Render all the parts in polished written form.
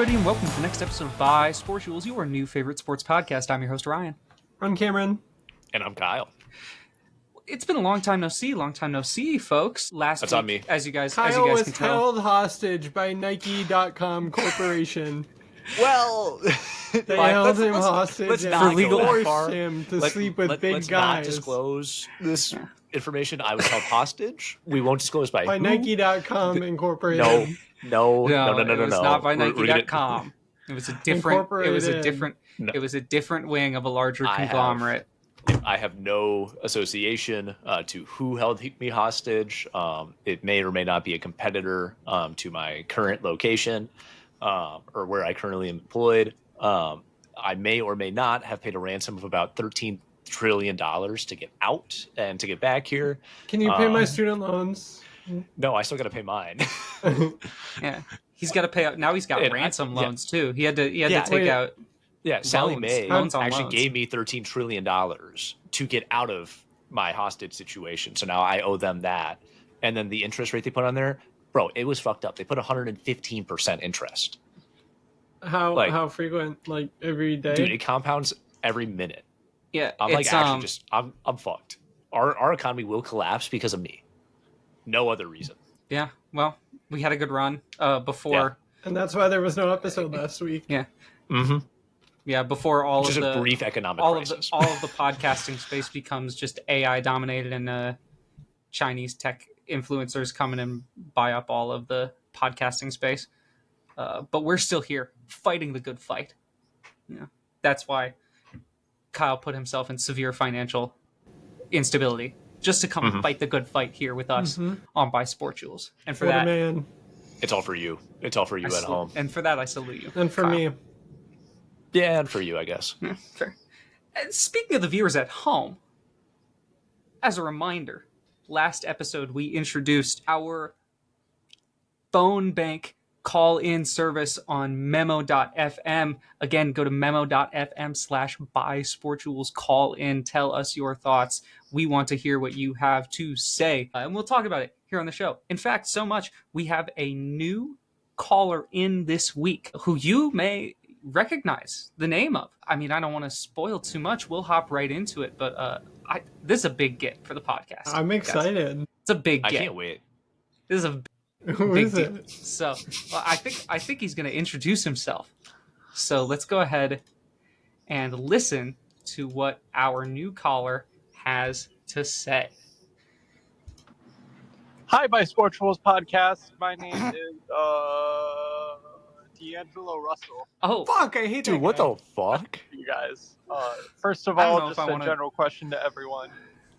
everybody, and welcome to the next episode of Bisportuals, your new favorite sports podcast. I'm your host, Ryan. I'm Cameron. And I'm Kyle. It's been a long time no see, folks. That's week, on me. as you guys Kyle was can tell. held hostage by Nike.com Corporation. Well, They held him hostage let's and not go that forced far. him to sleep with big let's guys. not disclose this information. I was held hostage. We won't disclose by who. Nike.com Incorporated. No. It was not by We're Nike.com. It was a different. Incorporated. It was a different wing of a larger conglomerate. I have no association to who held me hostage. It may or may not be a competitor to my current location or where I currently am employed. I may or may not have paid a ransom of about $13 trillion to get out and to get back here. Can you pay my student loans? No, I still got to pay mine. Yeah, he's got to pay out. Now he's got ransom loans too. He had to take out. Yeah, Sally Mae loans on actually loans. gave me $13 trillion to get out of my hostage situation. So now I owe them that. And then the interest rate they put on there, bro, it was fucked up. They put 115% interest. How frequent? Like every day? Dude, it compounds every minute. Yeah, I'm fucked. Our economy will collapse because of me. No other reason. Yeah, well, we had a good run before. Yeah. And that's why there was no episode last week. Yeah. Mm-hmm. Yeah, before all Just of the a brief economic all crisis. of the podcasting space becomes just AI dominated, and Chinese tech influencers come in and buy up all of the podcasting space. But we're still here fighting the good fight. Yeah, that's why Kyle put himself in severe financial instability just to come and fight the good fight here with us on Bisportuals. And for What that, a man. It's all for you. It's all for you at home. And for that, I salute you. And for Kyle. me. Yeah, and for you, I guess. Fair. And speaking of the viewers at home, as a reminder, last episode we introduced our phone bank call-in service on memo.fm. Again, go to memo.fm/Bisportuals. Call in, tell us your thoughts. We want to hear what you have to say, and we'll talk about it here on the show. In fact, so much, we have a new caller in this week who you may recognize the name of. I mean, I don't want to spoil too much. We'll hop right into it, but this is a big get for the podcast. I'm excited. It's a big get. I can't wait. This is a Who big is deal. it? So, well, I think he's going to introduce himself. So let's go ahead and listen to what our new caller has to say. Hi, Bisportuals podcast. My name is D'Angelo Russell. Oh, Fuck, I hate that Dude, what guy. the fuck? You guys. First of I don't know all, if just I a wanna- general question to everyone.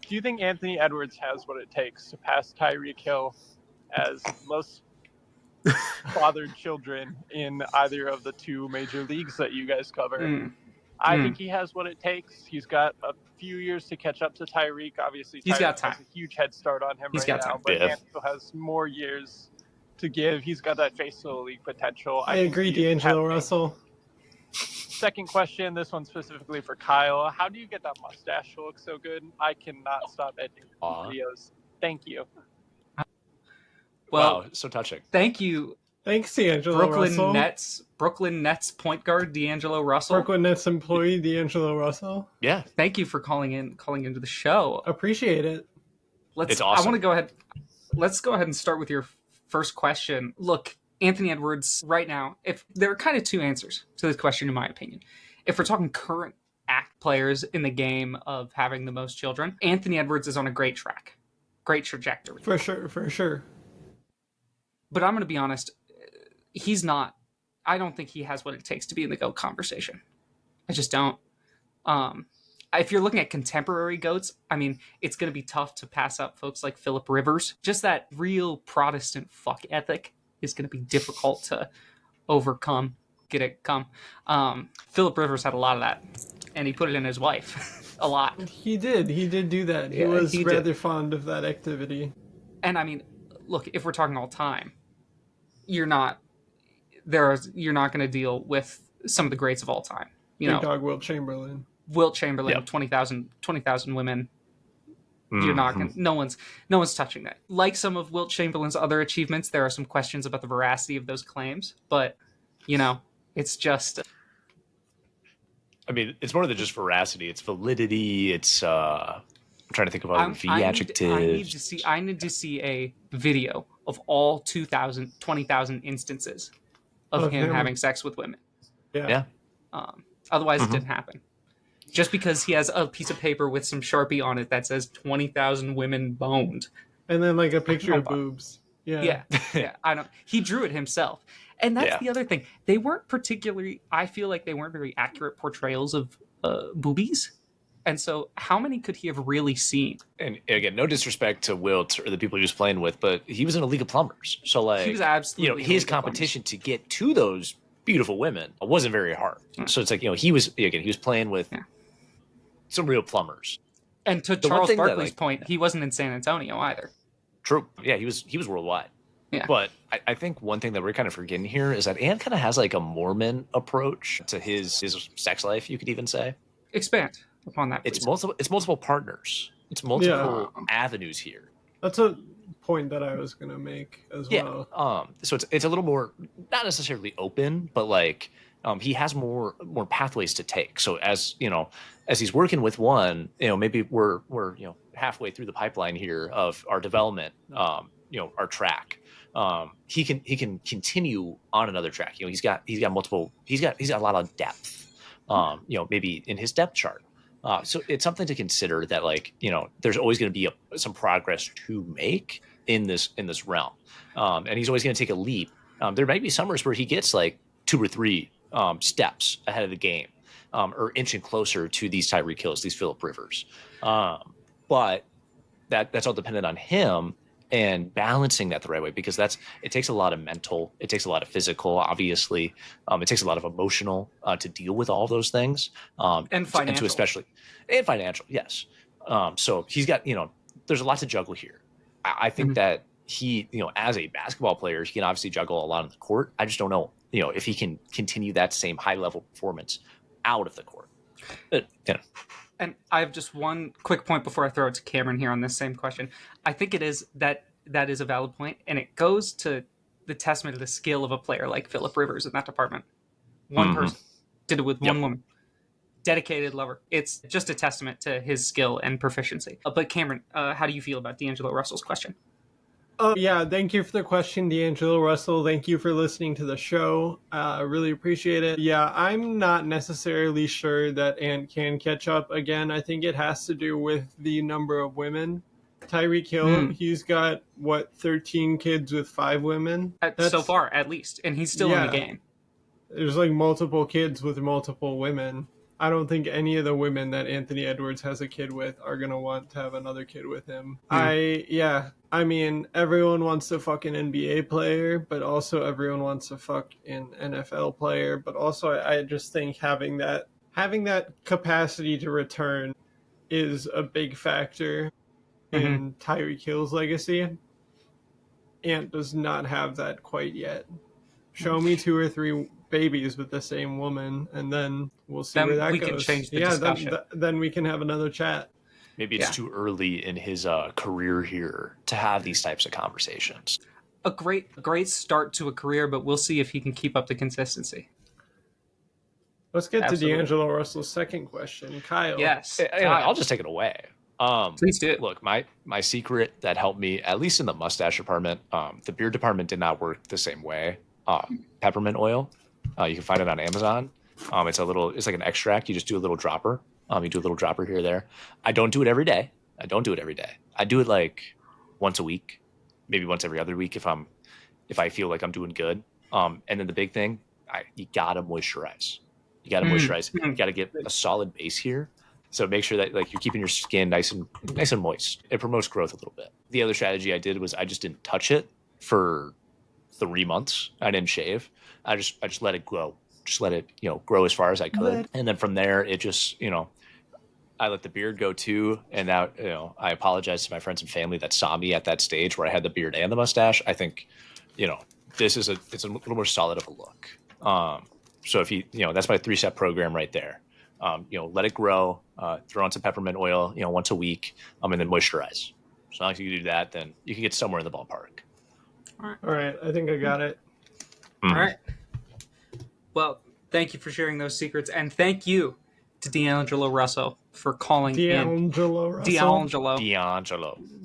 Do you think Anthony Edwards has what it takes to pass Tyreek Hill as most fathered children in either of the two major leagues that you guys cover? I think he has what it takes. He's got a few years to catch up to Tyreek. Obviously, He's Tyreek got time. has a huge head start on him He's right got now, time. but Yeah. Anthony has more years to give. He's got that face of the league potential. I think agree, he's D'Angelo happening. Russell. Second question, this one specifically for Kyle. How do you get that mustache to look so good? I cannot stop editing Aw. videos. Thank you. well, Wow, so touching. thank you, Thanks, D'Angelo Russell. Brooklyn Nets point guard D'Angelo Russell. Brooklyn Nets employee D'Angelo Russell. Yeah. Thank you for calling into the show. Appreciate it. It's awesome. I want to go ahead. Let's go ahead and start with your first question. Look, Anthony Edwards, right now, if there are kind of two answers to this question, in my opinion. If we're talking current act players in the game of having the most children, Anthony Edwards is on a great track, great trajectory. For sure. But I'm going to be honest, he's not. I don't think he has what it takes to be in the GOAT conversation. I just don't. If you're looking at contemporary GOATs, I mean, it's going to be tough to pass up folks like Phillip Rivers. Just that real Protestant fuck ethic is going to be difficult to overcome. Phillip Rivers had a lot of that, and he put it in his wife a lot. He did do that. He Yeah, was he did. rather fond of that activity. And I mean, look, if we're talking all time, you're not going to deal with some of the greats of all time. You Big know, dog Wilt Chamberlain. Wilt Chamberlain, Yep. 20,000 women. You're not gonna, no one's touching that. Like some of Wilt Chamberlain's other achievements, there are some questions about the veracity of those claims. But, you know, It's just. I mean, it's more than just veracity. It's validity. It's I'm trying to think of other adjectives. I need to see a video of all 20,000 instances of him having sex with women. Yeah. Otherwise, it didn't happen. Just because he has a piece of paper with some Sharpie on it that says 20,000 women boned, and then like a picture of boobs. Yeah. I don't. He drew it himself, and that's the other thing. They weren't particularly. I feel like they weren't very accurate portrayals of boobies. And so, how many could he have really seen? And again, no disrespect to Wilt or the people he was playing with, but he was in a league of plumbers. So, like, he was absolutely his competition to get to those beautiful women wasn't very hard. So it's like, he was playing with some real plumbers. And to Charles Barkley's point, he wasn't in San Antonio either. True. Yeah, he was worldwide. Yeah. But I think one thing that we're kind of forgetting here is that Ant kind of has like a Mormon approach to his sex life, you could even say. Expand upon that, please. It's multiple partners. It's multiple avenues here. That's a point that I was gonna make as well. So it's a little more, not necessarily open, but like he has more pathways to take. So as he's working with one, maybe we're halfway through the pipeline here of our development, our track. He can continue on another track. He's got multiple. He's got a lot of depth. Maybe in his depth chart. So it's something to consider that, like, there's always going to be some progress to make in this realm, and he's always going to take a leap. There might be summers where he gets like 2 or 3 steps ahead of the game, or inching closer to these Tyreek Hills, these Phillip Rivers. But that's all dependent on him and balancing that the right way, because it takes a lot of mental, it takes a lot of physical, obviously, it takes a lot of emotional to deal with all those things, and financial, and financial, yes. So he's got, there's a lot to juggle here. I think that he, as a basketball player, he can obviously juggle a lot on the court. I just don't know, if he can continue that same high level performance out of the court. But, And I have just one quick point before I throw it to Cameron here on this same question. I think it is that is a valid point, and it goes to the testament of the skill of a player like Phillip Rivers in that department. One person did it with one woman. Dedicated lover. It's just a testament to his skill and proficiency. But Cameron, how do you feel about D'Angelo Russell's question? Thank you for the question, D'Angelo Russell. Thank you for listening to the show. I really appreciate it. Yeah, I'm not necessarily sure that Ant can catch up again. I think it has to do with the number of women. Tyreek Hill, he's got, 13 kids with 5 women? So far, at least. And he's still in the game. There's like multiple kids with multiple women. I don't think any of the women that Anthony Edwards has a kid with are going to want to have another kid with him. I mean, everyone wants to fuck an NBA player, but also everyone wants to fuck an NFL player. But also, I just think having that capacity to return is a big factor in Tyreek Hill's legacy. Ant does not have that quite yet. Show me 2 or 3 babies with the same woman, and then we'll see where that goes. We can change the discussion. Then we can have another chat. Maybe it's too early in his career here to have these types of conversations. A great start to a career, but we'll see if he can keep up the consistency. Let's get to D'Angelo Russell's second question. Kyle. Yes. I'll just take it away. Please do. Look, my secret that helped me, at least in the mustache department, the beard department did not work the same way. Peppermint oil. You can find it on Amazon. It's like an extract. You just do a little dropper. You do a little dropper here or there. I don't do it every day. I do it like once a week, maybe once every other week if I feel like I'm doing good. And then the big thing, you gotta moisturize. You gotta get a solid base here. So make sure that like you're keeping your skin nice and moist. It promotes growth a little bit. The other strategy I did was I just didn't touch it for 3 months. I didn't shave. I just let it grow. Just let it, grow as far as I could. And then from there, it just, I let the beard go too. And now, I apologize to my friends and family that saw me at that stage where I had the beard and the mustache. I think, it's a little more solid of a look. So if that's my 3-step program right there. Let it grow, throw on some peppermint oil, once a week, and then moisturize. As long as you do that, then you can get somewhere in the ballpark. All right. I think I got it. All right. Well, thank you for sharing those secrets, and thank you to D'Angelo Russell for calling in. D'Angelo Russell. D'Angelo.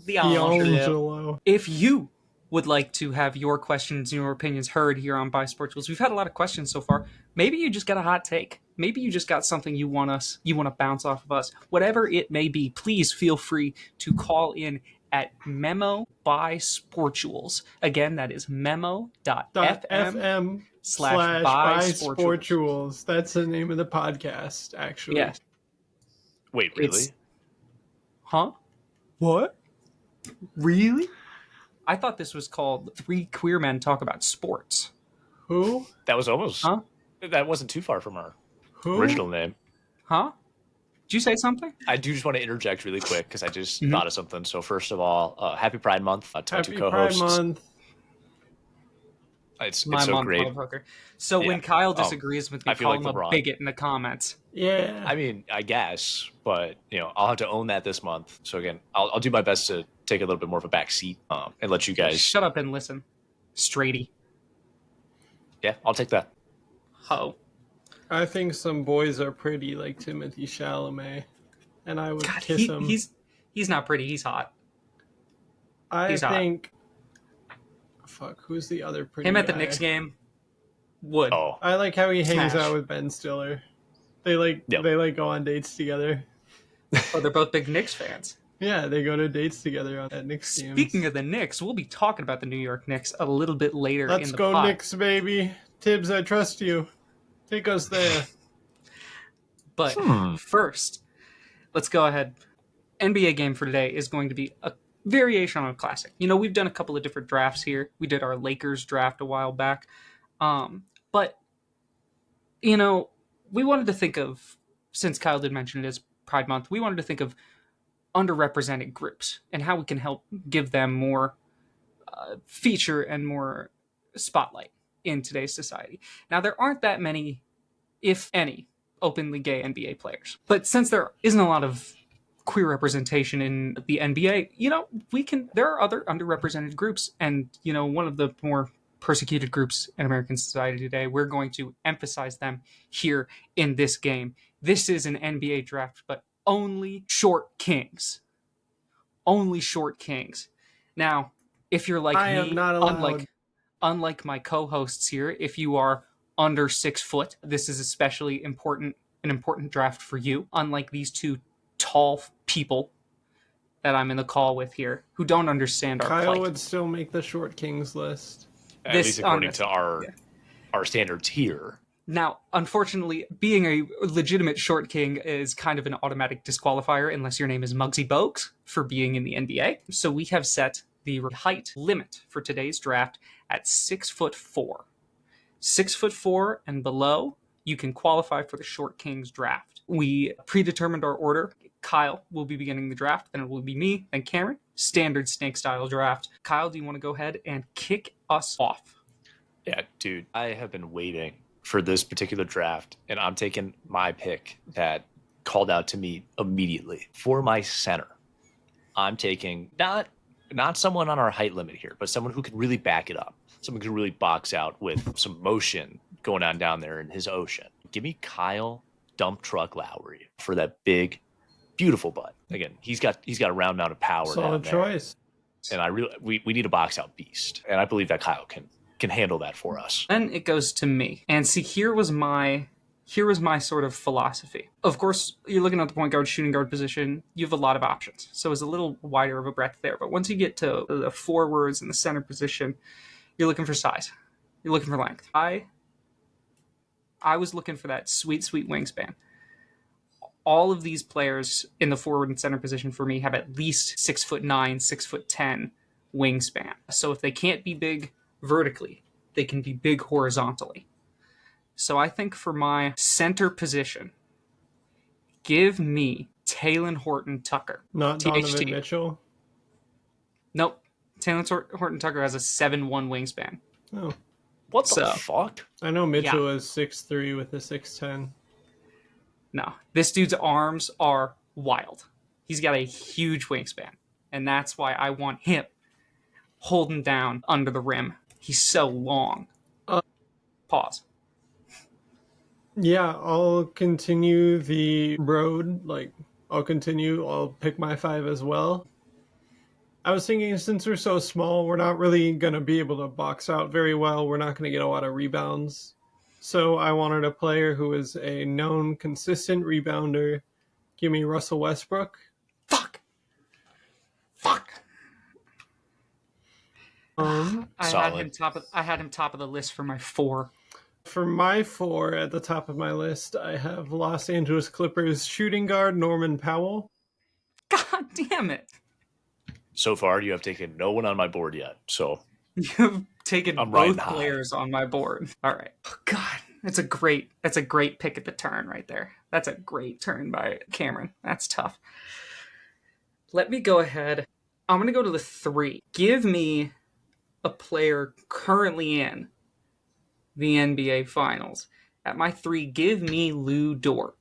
D'Angelo. If you would like to have your questions and your opinions heard here on Bisportuals, we've had a lot of questions so far. Maybe you just got a hot take. Maybe you just got something you want to bounce off of us. Whatever it may be, please feel free to call in at Memo Bisportuals. Again, that is memo.fm /Bisportuals. That's the name of the podcast, actually. Yes. Wait, really? Huh? What? Really? I thought this was called Three Queer Men Talk About Sports. Who? That was almost... Huh? That wasn't too far from our Who? original name. Huh? Did you say something? I do just want to interject really quick because I just thought of something. So first of all, happy Pride Month to my two co-hosts. Pride Month. It's My so month, great. motherfucker. So Yeah. when Kyle disagrees with me, I feel call like him a LeBron. bigot in the comments. Yeah. I mean, I guess, but I'll have to own that this month. So again, I'll do my best to take a little bit more of a back seat and let you guys. Shut up and listen. Straighty. Yeah, I'll take that. Ho. I think some boys are pretty like Timothy Chalamet, and I would God, kiss him. he's not pretty. He's hot. I he's hot. think. Fuck, who's the other pretty Him at the guy? Knicks game. Would. Oh, I like how he hangs Smash. out with Ben Stiller. They go on dates together. Oh, they're both big Knicks fans. Yeah, they go to dates together at Knicks games. Speaking of the Knicks, we'll be talking about the New York Knicks a little bit later Let's in the go pod. Knicks, baby. Tibbs, I trust you. Take us there. But first, let's go ahead. NBA game for today is going to be a variation on a classic. We've done a couple of different drafts here. We did our Lakers draft a while back. But, we wanted to think of, since Kyle did mention it is Pride Month, we wanted to think of underrepresented groups and how we can help give them more feature and more spotlight in today's society. Now, there aren't that many, if any, openly gay NBA players. But since there isn't a lot of queer representation in the NBA, there are other underrepresented groups. And, one of the more persecuted groups in American society today, we're going to emphasize them here in this game. This is an NBA draft, but only short kings. Only short kings. Now, if you're like I me, am not allowed. unlike my co-hosts here, if you are under 6 foot, this is especially an important draft for you. Unlike these two tall people that I'm in the call with here, who don't understand our Kyle plight. would still make the short kings list. at least according to our standards here. Now, unfortunately, being a legitimate short king is kind of an automatic disqualifier unless your name is Muggsy Bogues for being in the NBA. So we have set the height limit for today's draft at 6'4". 6'4" and below, you can qualify for the short kings draft. We predetermined our order. Kyle will be beginning the draft, then it will be me, then Cameron. Standard snake style draft. Kyle, do you want to go ahead and kick us off? Yeah, dude, I have been waiting for this particular draft, and I'm taking my pick that called out to me immediately. For my center, I'm taking not someone on our height limit here, but someone who can really back it up. Someone who can really box out with some motion going on down there in his ocean. Give me Kyle Dump Truck Lowry for that big, beautiful butt. Again, he's got a round amount of power. Solid choice. And we need a box out beast, and I believe that Kyle can handle that for us. Then it goes to me. And see, here was my sort of philosophy. Of course, you're looking at the point guard, shooting guard position, you have a lot of options. So it's a little wider of a breadth there. But once you get to the forwards and the center position, you're looking for size. You're looking for length. I was looking for that sweet, sweet wingspan. All of these players in the forward and center position for me have at least 6'9", 6'10" wingspan. So if they can't be big vertically, they can be big horizontally. So I think for my center position, give me Talen Horton-Tucker. Not THT. Donovan Mitchell. Nope. Talen Horton-Tucker has a 7'1" wingspan. Oh, What the fuck? I know Mitchell is 6'3" with a 6'10". No, this dude's arms are wild. He's got a huge wingspan, and that's why I want him holding down under the rim. He's so long. Pause. Yeah, I'll continue the road. I'll pick my 5 as well. I was thinking since we're so small, we're not really going to be able to box out very well. We're not going to get a lot of rebounds. So I wanted a player who is a known, consistent rebounder. Give me Russell Westbrook. Fuck. I Solid. had him top of the list for my 4. For my 4 at the top of my list, I have Los Angeles Clippers shooting guard Norman Powell. God damn it. So far, you have taken no one on my board yet. So You've taken I'm both riding high. players on my board. All right. Oh, God, that's a great pick at the turn right there. That's a great turn by Cameron. That's tough. Let me go ahead. I'm going to go to the 3. Give me a player currently in the NBA Finals. At my 3, give me Lou Dort.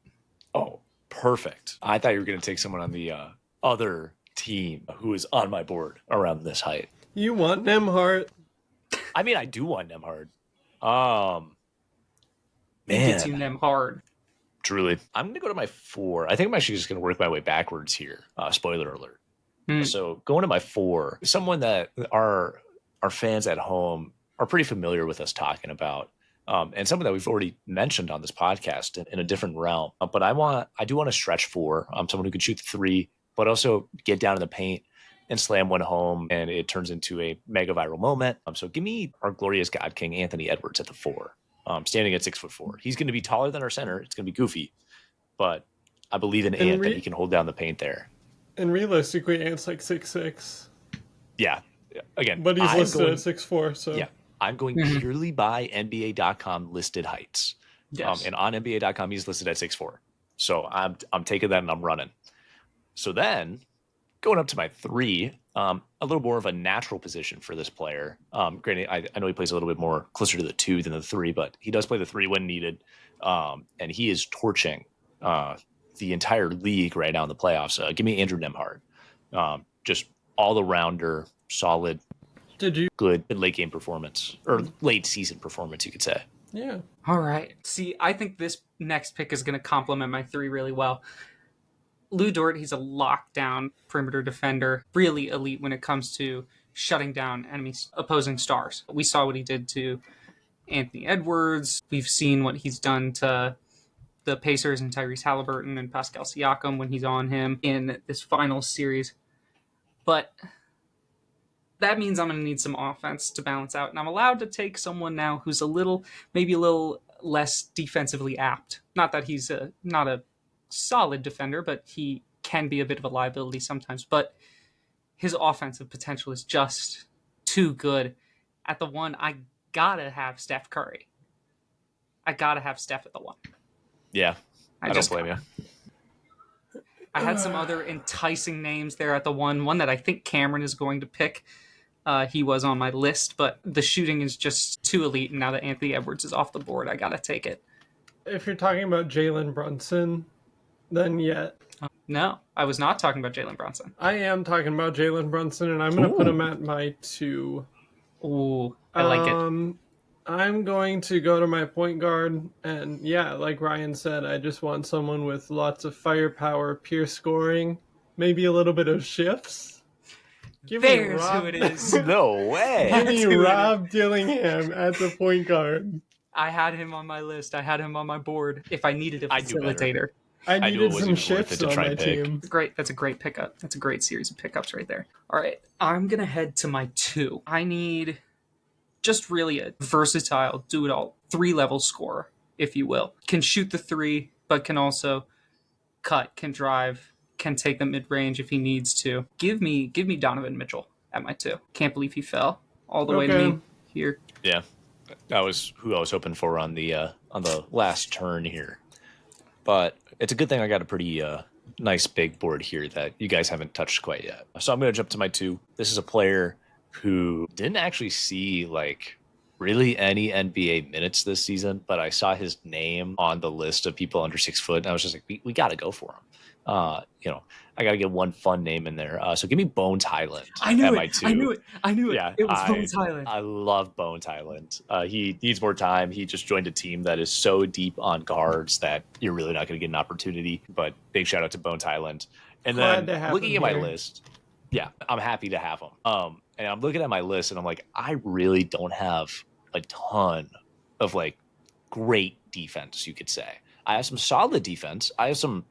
Oh, perfect. I thought you were going to take someone on the other team who is on my board around this height. You want Nembhard? I mean, I do want Nembhard. He gets you them hard. Truly. I'm going to go to my 4. I think I'm actually just going to work my way backwards here. Spoiler alert. So going to my 4, someone that our fans at home are pretty familiar with us talking about, and someone that we've already mentioned on this podcast in a different realm. But I do want to stretch 4. Someone who can shoot the 3, but also get down in the paint and slam one home, and it turns into a mega viral moment. So give me our glorious God King Anthony Edwards at the 4, standing at 6'4". He's going to be taller than our center. It's going to be goofy, but I believe in Ant that he can hold down the paint there. And realistically, Ant's like 6'6". Yeah. Again, but he's listed at 6'4". So yeah, I'm going purely by NBA.com listed heights. Yes. And on NBA.com, he's listed at 6'4". So I'm taking that and I'm running. So then going up to my 3, a little more of a natural position for this player. Granted, I know he plays a little bit more closer to the 2 than the 3, but he does play the 3 when needed. And he is torching the entire league right now in the playoffs. Give me Andrew Nembhard. Just all-arounder, solid, good late game performance, or late season performance, you could say. Yeah. All right. See, I think this next pick is going to complement my 3 really well. Lou Dort, he's a lockdown perimeter defender, really elite when it comes to shutting down opposing stars. We saw what he did to Anthony Edwards. We've seen what he's done to the Pacers and Tyrese Halliburton and Pascal Siakam when he's on him in this final series. But that means I'm going to need some offense to balance out. And I'm allowed to take someone now who's maybe a little less defensively apt. Not that he's not a solid defender, but he can be a bit of a liability sometimes. But his offensive potential is just too good. At the 1, I gotta have Steph Curry. I gotta have Steph at the 1. Yeah, I don't blame you. I had some other enticing names there at the 1 that I think Cameron is going to pick. He was on my list, but the shooting is just too elite. And now that Anthony Edwards is off the board, I gotta take it. If you're talking about Jalen Brunson, then yeah. No, I was not talking about Jalen Brunson. I am talking about Jalen Brunson, and I'm going to put him at my 2. Ooh, I like it. I'm going to go to my point guard, and yeah, like Ryan said, I just want someone with lots of firepower, pure scoring, maybe a little bit of shifts. There's who it is. No way. Give me Rob Dillingham at the point guard. I had him on my list. I had him on my board. If I needed a facilitator. I needed some shifts on my team. Great. That's a great pickup. That's a great series of pickups right there. All right. I'm going to head to my 2. I need just really a versatile, do-it-all, 3-level scorer, if you will. Can shoot the 3, but can also cut, can drive, can take the mid-range if he needs to. Give me Donovan Mitchell at my 2. Can't believe he fell all the way to me here. Yeah. That was who I was hoping for on the last turn here. But it's a good thing I got a pretty nice big board here that you guys haven't touched quite yet. So I'm going to jump to my 2. This is a player who didn't actually see like really any NBA minutes this season, but I saw his name on the list of people under 6 foot, and I was just like, we got to go for him. I got to get one fun name in there. So give me Bones Highland. I knew at it. my 2. I knew it. I knew it. Yeah, It was Bones Highland. I love Bones Highland. He needs more time. He just joined a team that is so deep on guards that you're really not going to get an opportunity. But big shout out to Bones Highland. And Glad to then have looking him at my here. list, yeah, I'm happy to have him. And I'm looking at my list and I'm like, I really don't have a ton of like great defense, you could say. I have some solid defense. I have some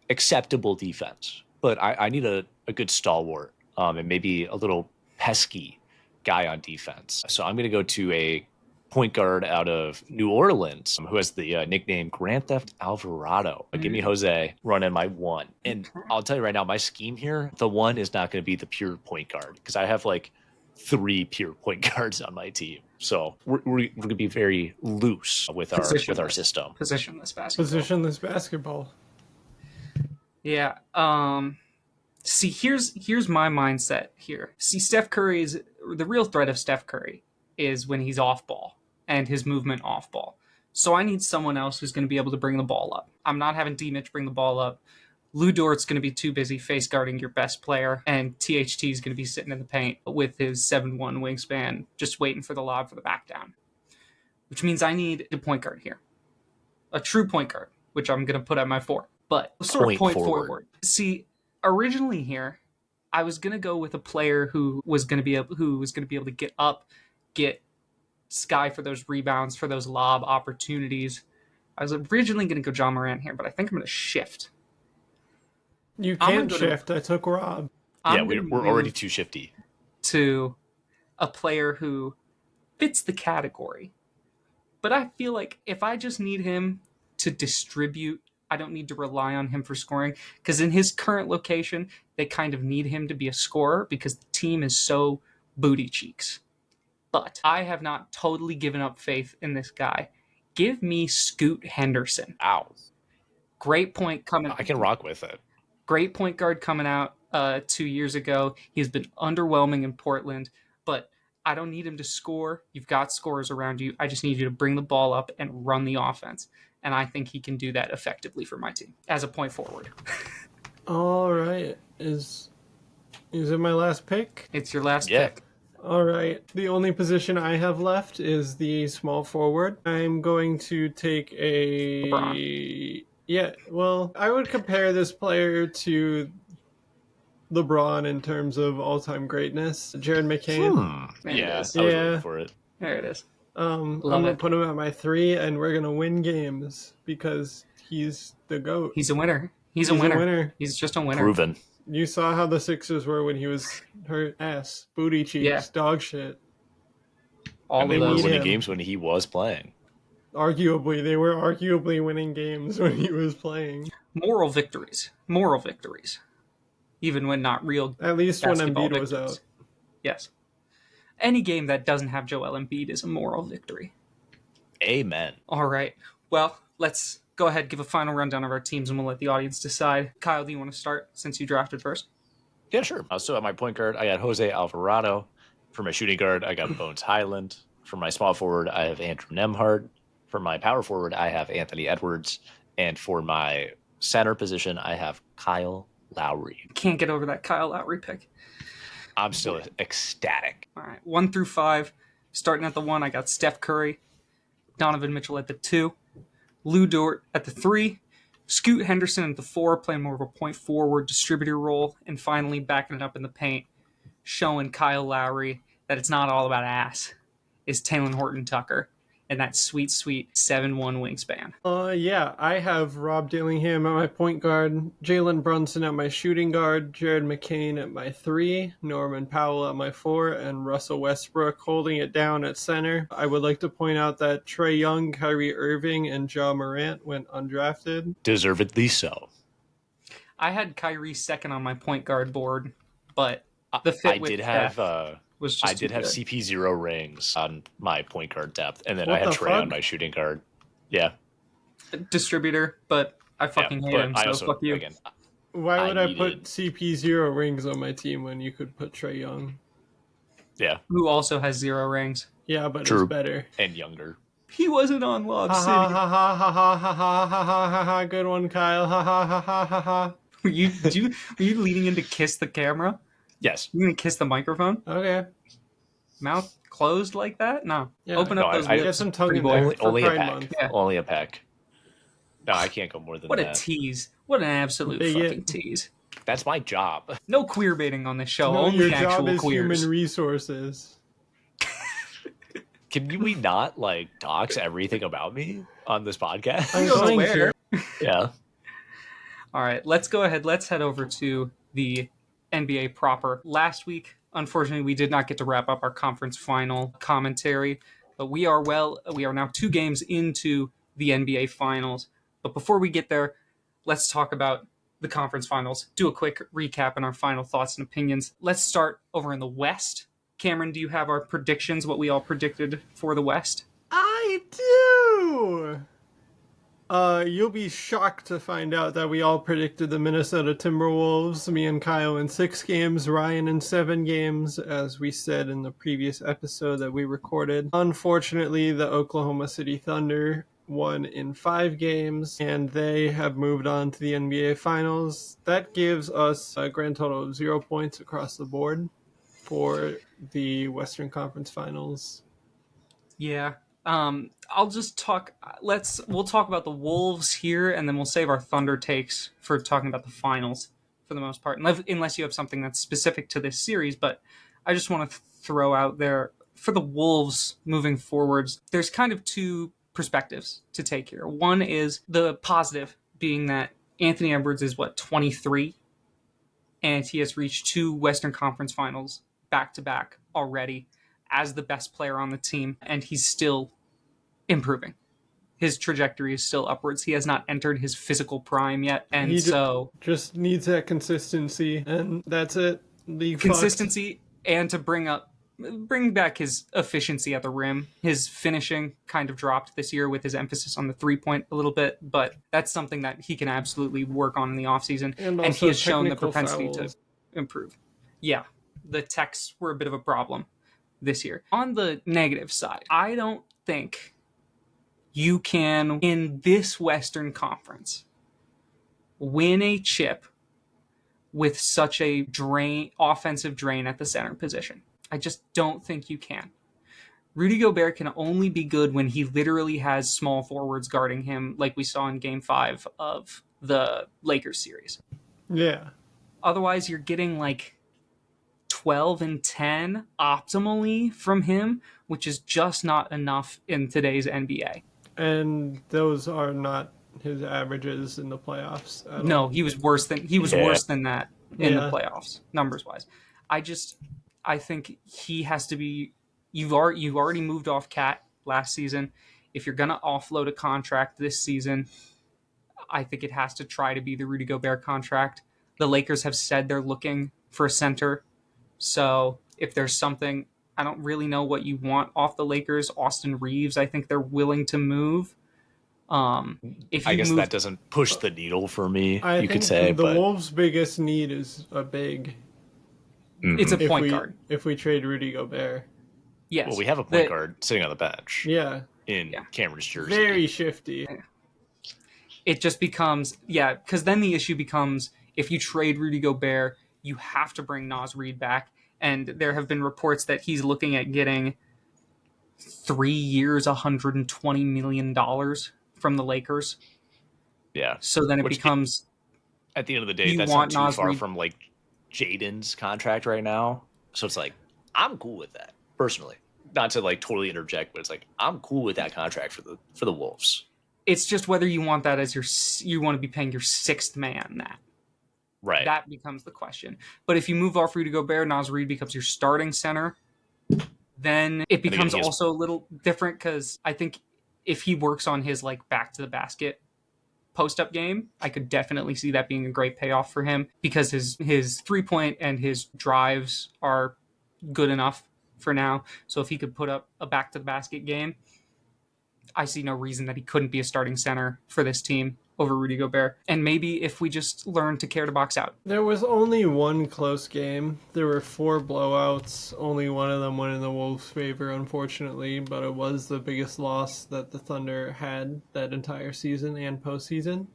acceptable defense, but I need a good stalwart and maybe a little pesky guy on defense. So I'm going to go to a point guard out of New Orleans who has the nickname Grand Theft Alvarado. Give me Jose running my 1. And I'll tell you right now, my scheme here, the 1 is not going to be the pure point guard because I have like 3 pure point guards on my team. So we're going to be very loose with our system. Positionless basketball. Positionless basketball. Yeah. See, here's my mindset here. See, Steph Curry is the real threat of Steph Curry is when he's off ball and his movement off ball. So I need someone else who's going to be able to bring the ball up. I'm not having D-Mitch bring the ball up. Lou Dort's going to be too busy face guarding your best player, and THT is going to be sitting in the paint with his 7'1" wingspan, just waiting for the lob for the back down. Which means I need a point guard here. A true point guard, which I'm going to put at my 4. But sort of point forward. See, originally here, I was going to go with a player who was going to be able to get up, get sky for those rebounds, for those lob opportunities. I was originally going to go John Morant here, but I think I'm going to shift. You can't shift. I took Rob. Yeah, we're already too shifty. To a player who fits the category. But I feel like if I just need him to distribute, I don't need to rely on him for scoring. Because in his current location, they kind of need him to be a scorer because the team is so booty cheeks. But I have not totally given up faith in this guy. Give me Scoot Henderson. Ow. Great point coming. I can rock with it. Great point guard coming out 2 years ago. He's been underwhelming in Portland, but I don't need him to score. You've got scorers around you. I just need you to bring the ball up and run the offense. And I think he can do that effectively for my team as a point forward. All right. Is it my last pick? It's your last pick. All right. The only position I have left is the small forward. I'm going to take a... LeBron. Yeah, well, I would compare this player to LeBron in terms of all-time greatness. Jared McCain. Yeah, I was Yeah. waiting for it. There it is. I'm going to put him at my 3, and we're going to win games because he's the GOAT. He's a winner. He's a winner. He's just a winner. Proven. You saw how the Sixers were when he was hurt ass. Booty cheeks, dog shit. And they were winning games when he was playing. Arguably, they were winning games when he was playing. Moral victories. Even when not real. At least when basketball Embiid was victories. out. Yes. Any game that doesn't have Joel Embiid is a moral victory. Amen. All right. Well, let's go ahead, give a final rundown of our teams, and we'll let the audience decide. Kyle, do you want to start since you drafted first? Yeah, sure. So at my point guard, I got Jose Alvarado. For my shooting guard, I got Bones Highland. For my small forward, I have Andrew Nembhard. For my power forward, I have Anthony Edwards. And for my center position, I have Kyle Lowry. Can't get over that Kyle Lowry pick. I'm still ecstatic. All right, 1 through 5. Starting at the 1, I got Steph Curry, Donovan Mitchell at the 2, Lou Dort at the 3, Scoot Henderson at the 4, playing more of a point forward distributor role, and finally backing it up in the paint, showing Kyle Lowry that it's not all about ass, is Taylor Horton-Tucker and that sweet, sweet 7'1" wingspan. Yeah, I have Rob Dillingham at my point guard, Jalen Brunson at my shooting guard, Jared McCain at my 3, Norman Powell at my 4, and Russell Westbrook holding it down at center. I would like to point out that Trae Young, Kyrie Irving, and Ja Morant went undrafted. Deservedly so. I had Kyrie second on my point guard board, but the fit with Steph was just I did have CP0 rings on my point guard depth, and then What I had the Trae fuck? on my shooting guard. Yeah. distributor, but I fucking hate him, so fuck you. Again, Why would I put needed- CP0 rings on my team when you could put Trae Young? Yeah, who also has 0 rings. Yeah, but True. it's better. and younger. He wasn't on Lob Ha City. ha ha ha ha ha ha ha ha ha ha ha. Good one, Kyle. Ha ha ha ha ha ha. Were you leaning in to kiss the camera? Yes. You gonna kiss the microphone? Okay. Mouth closed like that? No. Yeah. Open up No, those I- lips. Get some tongue pretty in boy. there for Only a Pride peck. Month. Yeah. Only a peck. No, I can't go more than What a that. tease. What an absolute Bigot. fucking tease. That's my job. No queer baiting on this show. No, Only your actual job is queers. human resources. Can we not like dox everything about me on this podcast? I'm don't know going where. to. Yeah. All right, let's go ahead. Let's head over to the NBA proper. Last week, unfortunately, we did not get to wrap up our conference final commentary, but we are now 2 games into the NBA finals. But before we get there, let's talk about the conference finals. Do a quick recap and our final thoughts and opinions. Let's start over in the West. Cameron, do you have our predictions, what we all predicted for the West? I do. You'll be shocked to find out that we all predicted the Minnesota Timberwolves. Me and Kyle in 6 games, Ryan in 7 games, as we said in the previous episode that we recorded. Unfortunately, the Oklahoma City Thunder won in 5 games, and they have moved on to the NBA Finals. That gives us a grand total of 0 points across the board for the Western Conference Finals. Yeah. I'll just talk. We'll talk about the Wolves here, and then we'll save our Thunder takes for talking about the finals for the most part, unless you have something that's specific to this series. But I just want to throw out there for the Wolves moving forwards. There's kind of 2 perspectives to take here. One is the positive, being that Anthony Edwards is 23, and he has reached 2 Western Conference Finals back to back already as the best player on the team, and he's still improving. His trajectory is still upwards. He has not entered his physical prime yet, and He so just needs that consistency, and that's it. League consistency and to bring back his efficiency at the rim. His finishing kind of dropped this year with his emphasis on the 3-point a little bit, but that's something that he can absolutely work on in the offseason, and he has shown the propensity to improve. Yeah, the techs were a bit of a problem this year. On the negative side, I don't think you can, in this Western Conference, win a chip with such a offensive drain at the center position. I just don't think you can. Rudy Gobert can only be good when he literally has small forwards guarding him, like we saw in Game 5 of the Lakers series. Yeah. Otherwise, you're getting 12 and 10 optimally from him, which is just not enough in today's NBA. And those are not his averages in the playoffs. No, he was worse than that in Yeah. the playoffs, numbers wise. I think he has to be. You've already moved off Cat last season. If you're gonna offload a contract this season, I think it has to try to be the Rudy Gobert contract. The Lakers have said they're looking for a center, so if there's something, I don't really know what you want off the Lakers. Austin Reeves, I think they're willing to move. If you I guess move, that doesn't push the needle for me, I you think could say. the But Wolves' biggest need is a big. it's a point guard. If we trade Rudy Gobert. Yes. well, we have a point guard sitting on the bench Yeah. in Cameron's jersey. Very shifty. It just becomes, because then the issue becomes, if you trade Rudy Gobert, you have to bring Naz Reid back. And there have been reports that he's looking at getting 3 years, $120 million from the Lakers. Yeah. So then it Which becomes, At the end of the day, You that's not want too Naz far Reid- from Jaden's contract right now. So it's I'm cool with that personally. Not to totally interject, but it's I'm cool with that contract for the Wolves. it's just whether you want that as you want to be paying your 6th man that. Right. That becomes the question. But if you move off Rudy Gobert, Naz Reid becomes your starting center, then it becomes also a little different, because I think if he works on his back to the basket post-up game, I could definitely see that being a great payoff for him, because his 3-point and his drives are good enough for now. So if he could put up a back to the basket game, I see no reason that he couldn't be a starting center for this team. over Rudy Gobert. And maybe if we just learn to care to box out. There was only one close game. There were 4 blowouts. Only one of them went in the Wolves' favor, unfortunately, but it was the biggest loss that the Thunder had that entire season and postseason,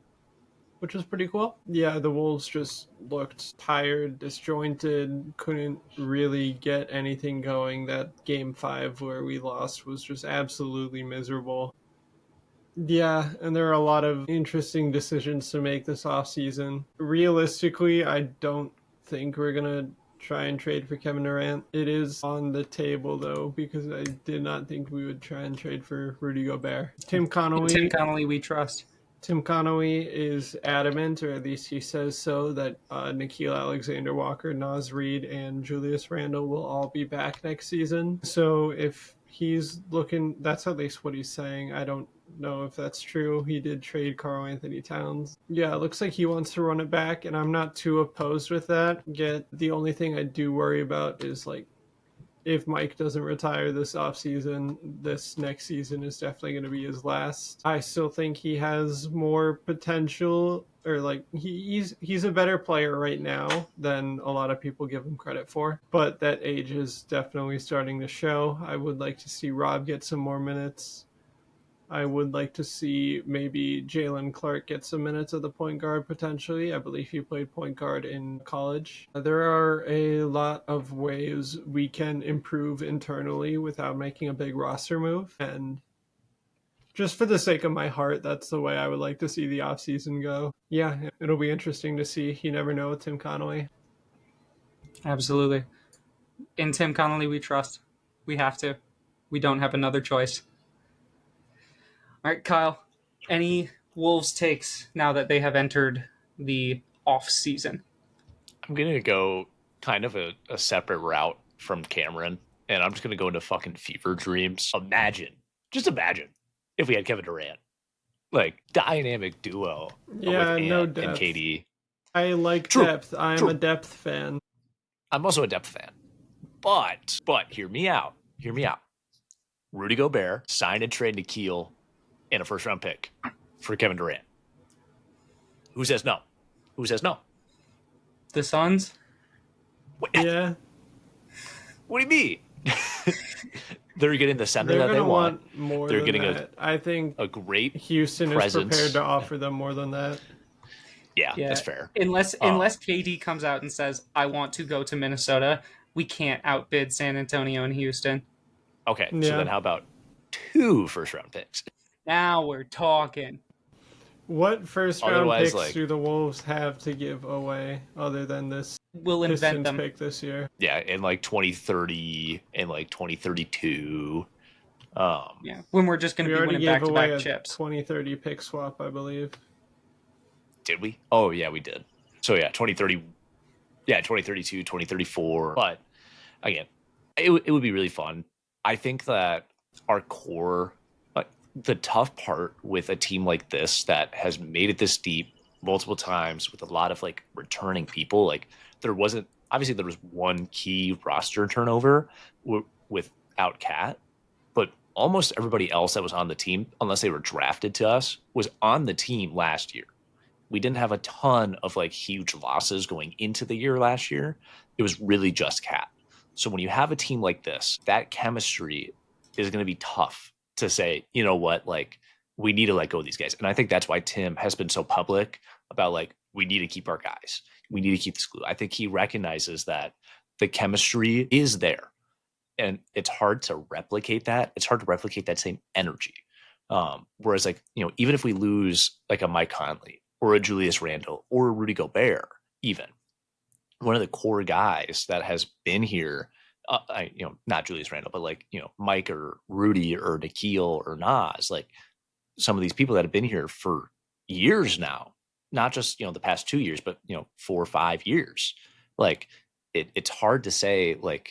which was pretty cool. Yeah, the Wolves just looked tired, disjointed, couldn't really get anything going. That game 5 where we lost was just absolutely miserable. Yeah, and there are a lot of interesting decisions to make this offseason. Realistically, I don't think we're going to try and trade for Kevin Durant. It is on the table, though, because I did not think we would try and trade for Rudy Gobert. Tim Connolly we trust. Tim Connolly is adamant, or at least he says so, that Nickeil Alexander-Walker, Naz Reid, and Julius Randle will all be back next season. So if he's looking, that's at least what he's saying. I don't know if that's true. He did trade Karl Anthony Towns. Yeah, it looks like he wants to run it back, and I'm not too opposed with that. Yet the only thing I do worry about is, like, if Mike doesn't retire this offseason, this next season is definitely going to be his last. I still think he has more potential, or like he's a better player right now than a lot of people give him credit for. But that age is definitely starting to show. I would like to see Rob get some more minutes. I would like to see maybe Jalen Clark get some minutes at the point guard potentially. I believe he played point guard in college. There are a lot of ways we can improve internally without making a big roster move. And just for the sake of my heart, that's the way I would like to see the offseason go. Yeah, it'll be interesting to see. You never know with Tim Connolly. Absolutely. In Tim Connolly, we trust. We have to. We don't have another choice. All right, Kyle, any Wolves takes now that they have entered the off season? I'm going to go kind of a separate route from Cameron, and I'm just going to go into fucking fever dreams. Just imagine if we had Kevin Durant. Like, dynamic duo Yeah, with no Ant depth. and KD. I like True, depth. I am true. a depth fan. I'm also a depth fan. But hear me out. Rudy Gobert, sign and trade Nickeil, and a first-round pick for Kevin Durant. Who says no? The Suns? Yeah. What do you mean? They're getting the center They're that going they to want. want more They're than getting that. I think a great Houston presence. is prepared to offer them more than that. Yeah, that's fair. Unless KD comes out and says, I want to go to Minnesota, we can't outbid San Antonio and Houston. Okay, Yeah. So then how about 2 first-round picks? Now we're talking. What first-round Otherwise, picks do the Wolves have to give away other than this We'll invent Pistons them. pick this year? Yeah, in like 2030 and like 2032. Yeah, when we're just going We to be already winning gave away back-to-back a chips. 2030 pick swap, I believe. Did we? Oh, yeah, we did. So, yeah, 2030. Yeah, 2032, 2034. But, again, it would be really fun. I think that our core, the tough part with a team like this that has made it this deep multiple times with a lot of, like, returning people, like, there was one key roster turnover without Cat, but almost everybody else that was on the team, unless they were drafted to us, was on the team last year. We didn't have a ton of like huge losses going into the year last year. It was really just Cat. So when you have a team like this, that chemistry is going to be tough to say, you know what, like we need to let go of these guys. And I think that's why Tim has been so public about like, we need to keep our guys. We need to keep this glue. I think he recognizes that the chemistry is there and it's hard to replicate that. It's hard to replicate that same energy. Whereas like, you know, even if we lose like a Mike Conley or a Julius Randle or a Rudy Gobert, even one of the core guys that has been here, not Julius Randle, but like, you know, Mike or Rudy or Nickeil or Naz, like some of these people that have been here for years now, not just, you know, the past 2 years, but, you know, 4 or 5 years. Like it's hard to say like,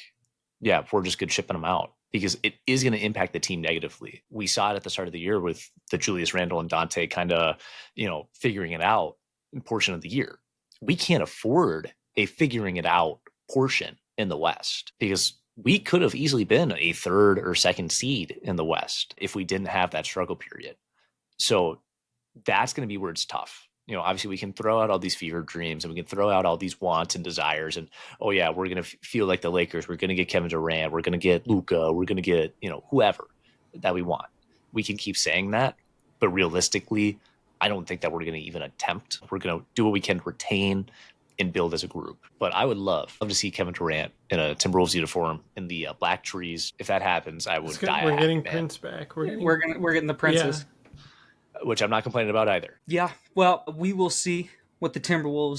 yeah, we're just good shipping them out because it is going to impact the team negatively. We saw it at the start of the year with the Julius Randle and Dante kind of, you know, figuring it out portion of the year. We can't afford a figuring it out portion in the West because we could have easily been a 3rd or 2nd seed in the West if we didn't have that struggle period. So that's going to be where it's tough. Obviously we can throw out all these fever dreams and we can throw out all these wants and desires and, oh yeah, we're going to feel like the Lakers. We're going to get Kevin Durant. We're going to get Luka. We're going to get, whoever that we want. We can keep saying that, but realistically, I don't think that we're going to even attempt. We're going to do what we can to retain and build as a group. But I would love to see Kevin Durant in a Timberwolves uniform in the black trees. If that happens, I would die. We're getting Prince back. We're getting the Princes. Yeah. Which I'm not complaining about either. Yeah, well, we will see what approach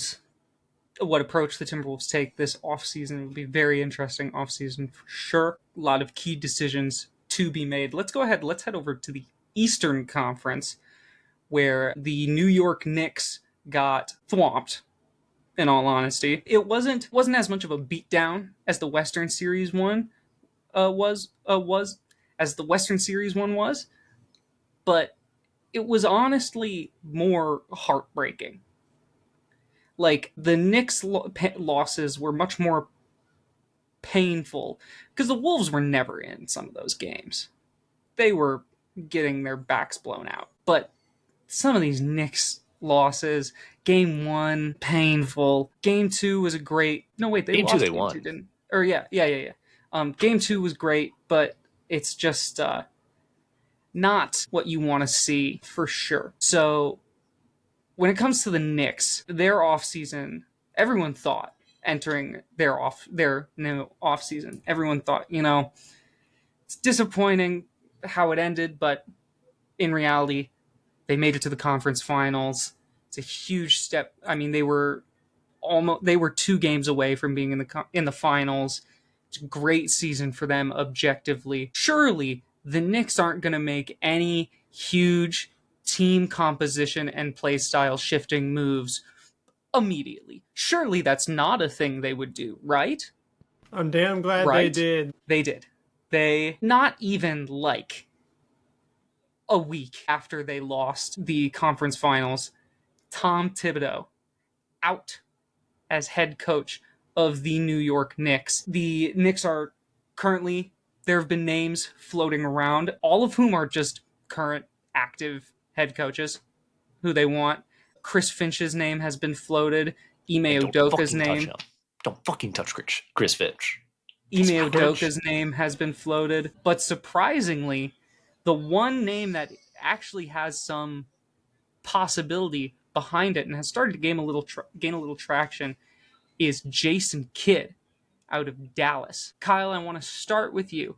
the Timberwolves take this offseason. It will be a very interesting offseason for sure. A lot of key decisions to be made. Let's head over to the Eastern Conference, where the New York Knicks got thwomped, in all honesty. It wasn't as much of a beatdown as the Western Series one was, but it was honestly more heartbreaking. Like, the Knicks' losses were much more painful because the Wolves were never in some of those games. They were getting their backs blown out. But some of these Knicks losses, Game 1, painful. Game 2 was a great... No, wait, they lost Game 2, didn't... Or, yeah. Game 2 was great, but it's just... not what you want to see for sure. So when it comes to the Knicks, their offseason, everyone thought entering their new offseason, everyone thought, it's disappointing how it ended, but in reality, they made it to the conference finals. It's a huge step. I mean, they were 2 games away from being in the finals. It's a great season for them objectively. Surely the Knicks aren't going to make any huge team composition and play style shifting moves immediately. Surely that's not a thing they would do, right? I'm damn glad they did. They did. They, not even like a week after they lost the conference finals, Tom Thibodeau out as head coach of the New York Knicks. The Knicks are currently... There have been names floating around, all of whom are just current active head coaches who they want. Chris Finch's name has been floated. Ime Udoka's name. Don't fucking touch Chris Finch. Ime Udoka's name has been floated. But surprisingly, the one name that actually has some possibility behind it and has started to gain a little traction is Jason Kidd out of Dallas. Kyle, I want to start with you.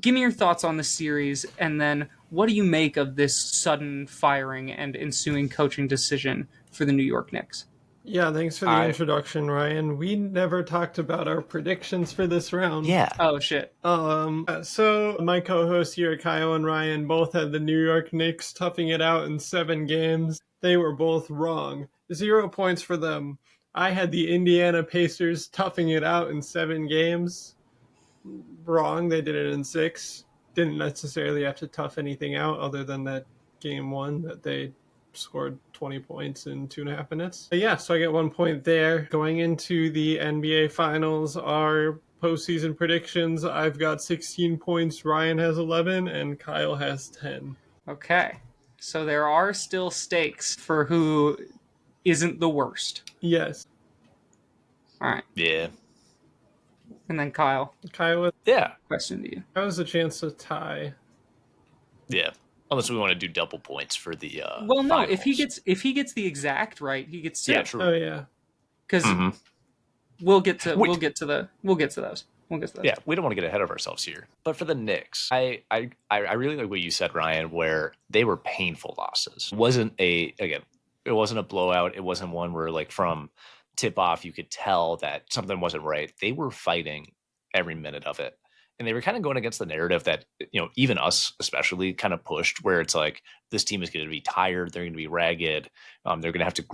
Give me your thoughts on the series, and then what do you make of this sudden firing and ensuing coaching decision for the New York Knicks? Yeah, thanks for the introduction, Ryan. We never talked about our predictions for this round. Yeah. Oh, shit. So my co-hosts here, Kyle and Ryan, both had the New York Knicks toughing it out in 7 games. They were both wrong. 0 points for them. I had the Indiana Pacers toughing it out in 7 games. Wrong, they did it in 6. Didn't necessarily have to tough anything out other than that Game 1 that they scored 20 points in 2.5 minutes. But yeah, so I get 1 point there. Going into the NBA Finals, our postseason predictions, I've got 16 points, Ryan has 11, and Kyle has 10. Okay, so there are still stakes for who isn't the worst. Yes. All right. Yeah. And then Kyle. Yeah. Question to you. That was a chance to tie. Yeah. Unless we want to do double points for the well, no. finals. If he gets the exact right, he gets 2. Yeah, true. Oh yeah. Because we'll get to those. Yeah, we don't want to get ahead of ourselves here. But for the Knicks, I really like what you said, Ryan, where they were painful losses. It wasn't a blowout. It wasn't one where, like, from tip off you could tell that something wasn't right. They were fighting every minute of it. And they were kind of going against the narrative that, even us especially kind of pushed, where it's like, this team is going to be tired. They're going to be ragged. They're going to have to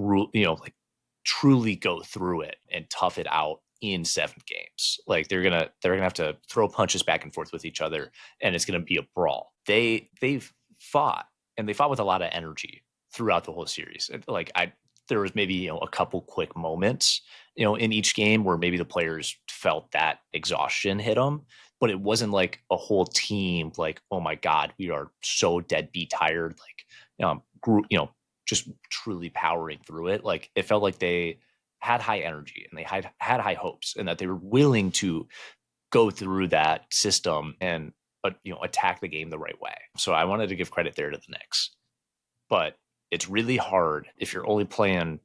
truly go through it and tough it out in 7 games. Like, they're gonna have to throw punches back and forth with each other, and it's going to be a brawl. They've fought, and they fought with a lot of energy throughout the whole series. There was maybe a couple quick moments in each game where maybe the players felt that exhaustion hit them, but it wasn't like a whole team like, oh my god, we are so deadbeat tired, like just truly powering through it. Like, it felt like they had high energy and they had high hopes, and that they were willing to go through that system and attack the game the right way. So I wanted to give credit there to the Knicks. But it's really hard if you're only playing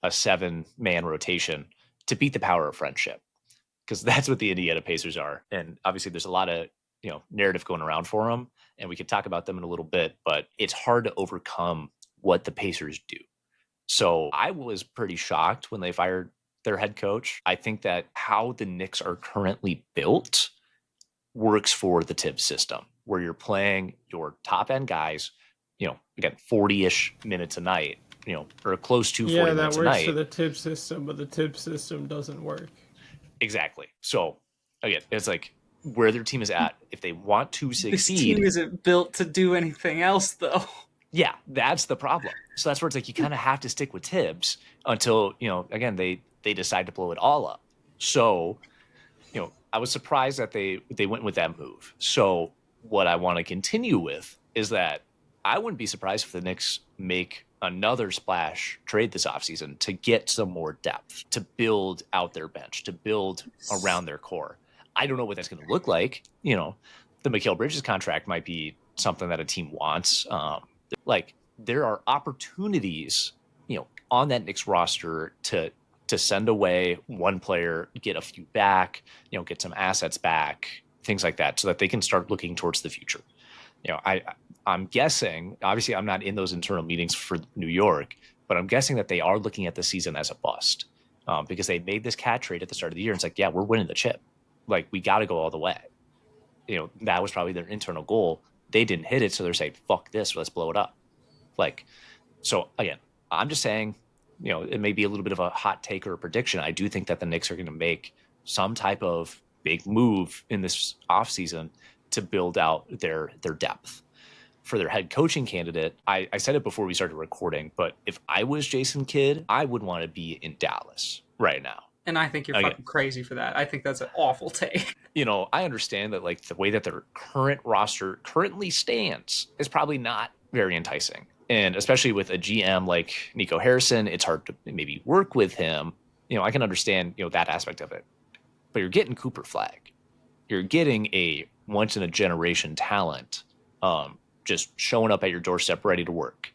a 7-man rotation to beat the power of friendship, because that's what the Indiana Pacers are. And obviously there's a lot of narrative going around for them, and we could talk about them in a little bit, but it's hard to overcome what the Pacers do. So I was pretty shocked when they fired their head coach. I think that how the Knicks are currently built works for the Tibbs system, where you're playing your top end guys, again, 40-ish minutes a night, or close to 40 minutes a night. Yeah, that works for the Tibbs system, but the Tibbs system doesn't work. Exactly. So again, it's like where their team is at. If they want to succeed, this team isn't built to do anything else, though. Yeah, that's the problem. So that's where it's like you kind of have to stick with Tibbs until, again, they decide to blow it all up. So, I was surprised that they went with that move. So what I want to continue with is that I wouldn't be surprised if the Knicks make another splash trade this offseason to get some more depth, to build out their bench, to build around their core. I don't know what that's going to look like. The Mikal Bridges contract might be something that a team wants. Like, there are opportunities, on that Knicks roster to send away one player, get a few back, get some assets back, things like that, so that they can start looking towards the future. I'm guessing, obviously I'm not in those internal meetings for New York, but I'm guessing that they are looking at the season as a bust, because they made this cat trade at the start of the year. And it's like, yeah, we're winning the chip. Like, we got to go all the way. That was probably their internal goal. They didn't hit it, so they're saying, fuck this, let's blow it up. Like, so again, I'm just saying, it may be a little bit of a hot take or a prediction. I do think that the Knicks are going to make some type of big move in this offseason to build out their depth. For their head coaching candidate, I said it before we started recording, but if I was Jason Kidd, I would want to be in Dallas right now. And I think you're fucking crazy for that. I think that's an awful take. I understand that, like, the way that their current roster currently stands is probably not very enticing. And especially with a GM like Nico Harrison, it's hard to maybe work with him. I can understand, that aspect of it. But you're getting Cooper Flagg. You're getting a once-in-a-generation talent, just showing up at your doorstep ready to work.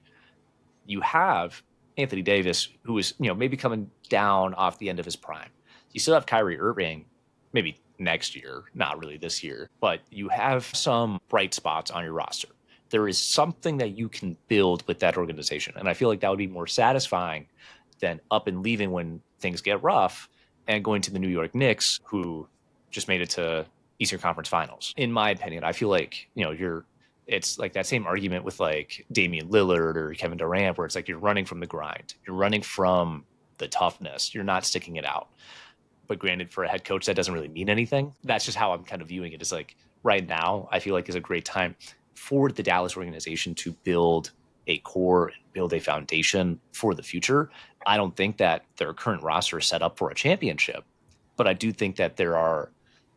You have Anthony Davis, who is, maybe coming down off the end of his prime. You still have Kyrie Irving, maybe next year, not really this year, but you have some bright spots on your roster. There is something that you can build with that organization. And I feel like that would be more satisfying than up and leaving when things get rough and going to the New York Knicks, who just made it to Eastern Conference Finals. In my opinion, I feel like, it's like that same argument with like Damian Lillard or Kevin Durant, where it's like you're running from the grind. You're running from the toughness. You're not sticking it out. But granted, for a head coach, that doesn't really mean anything. That's just how I'm kind of viewing it. It's like right now, I feel like is a great time for the Dallas organization to build a core and build a foundation for the future. I don't think that their current roster is set up for a championship, but I do think that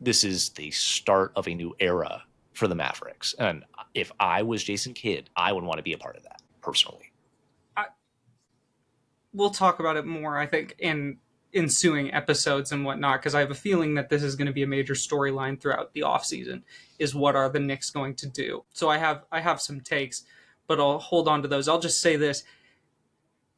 this is the start of a new era for the Mavericks. And if I was Jason Kidd, I would want to be a part of that personally. We'll talk about it more, I think, in ensuing episodes and whatnot, because I have a feeling that this is going to be a major storyline throughout the offseason, is what are the Knicks going to do. So I have some takes, but I'll hold on to those. I'll just say this.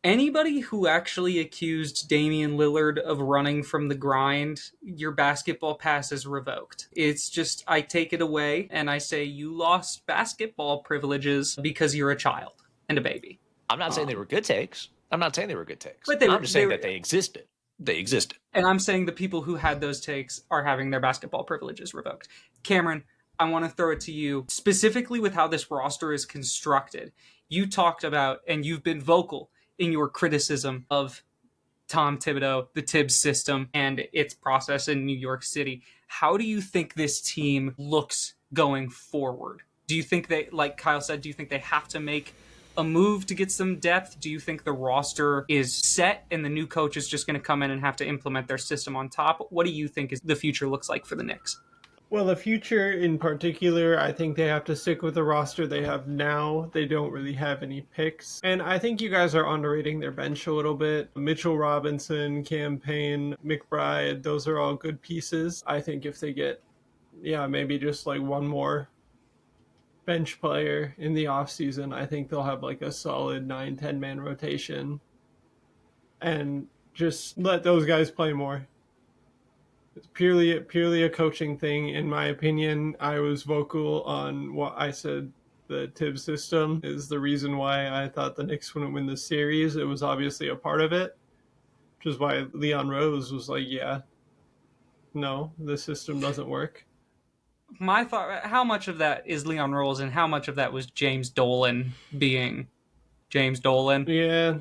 Anybody who actually accused Damian Lillard of running from the grind, your basketball pass is revoked. It's just, I take it away and I say you lost basketball privileges because you're a child and a baby. I'm not saying they were good takes. I'm just saying that they existed. They existed. And I'm saying the people who had those takes are having their basketball privileges revoked. Cameron, I want to throw it to you, specifically with how this roster is constructed. You talked about, and you've been vocal in your criticism of Tom Thibodeau, the Tibbs system, and its process in New York City. How do you think this team looks going forward? Do you think they, like Kyle said, do you think they have to make a move to get some depth? Do you think the roster is set and the new coach is just going to come in and have to implement their system on top? What do you think the future looks like for the Knicks? Well, the future in particular, I think they have to stick with the roster they have now. They don't really have any picks. And I think you guys are underrating their bench a little bit. Mitchell Robinson, Campaign, McBride, those are all good pieces. I think if they get, maybe just like one more bench player in the offseason, I think they'll have like a solid 9-10 man rotation. And just let those guys play more. It's purely a coaching thing, in my opinion. I was vocal on what I said. The Tibbs system is the reason why I thought the Knicks wouldn't win the series. It was obviously a part of it, which is why Leon Rose was like, "Yeah, no, the system doesn't work." My thought: how much of that is Leon Rose, and how much of that was James Dolan being James Dolan? Yeah,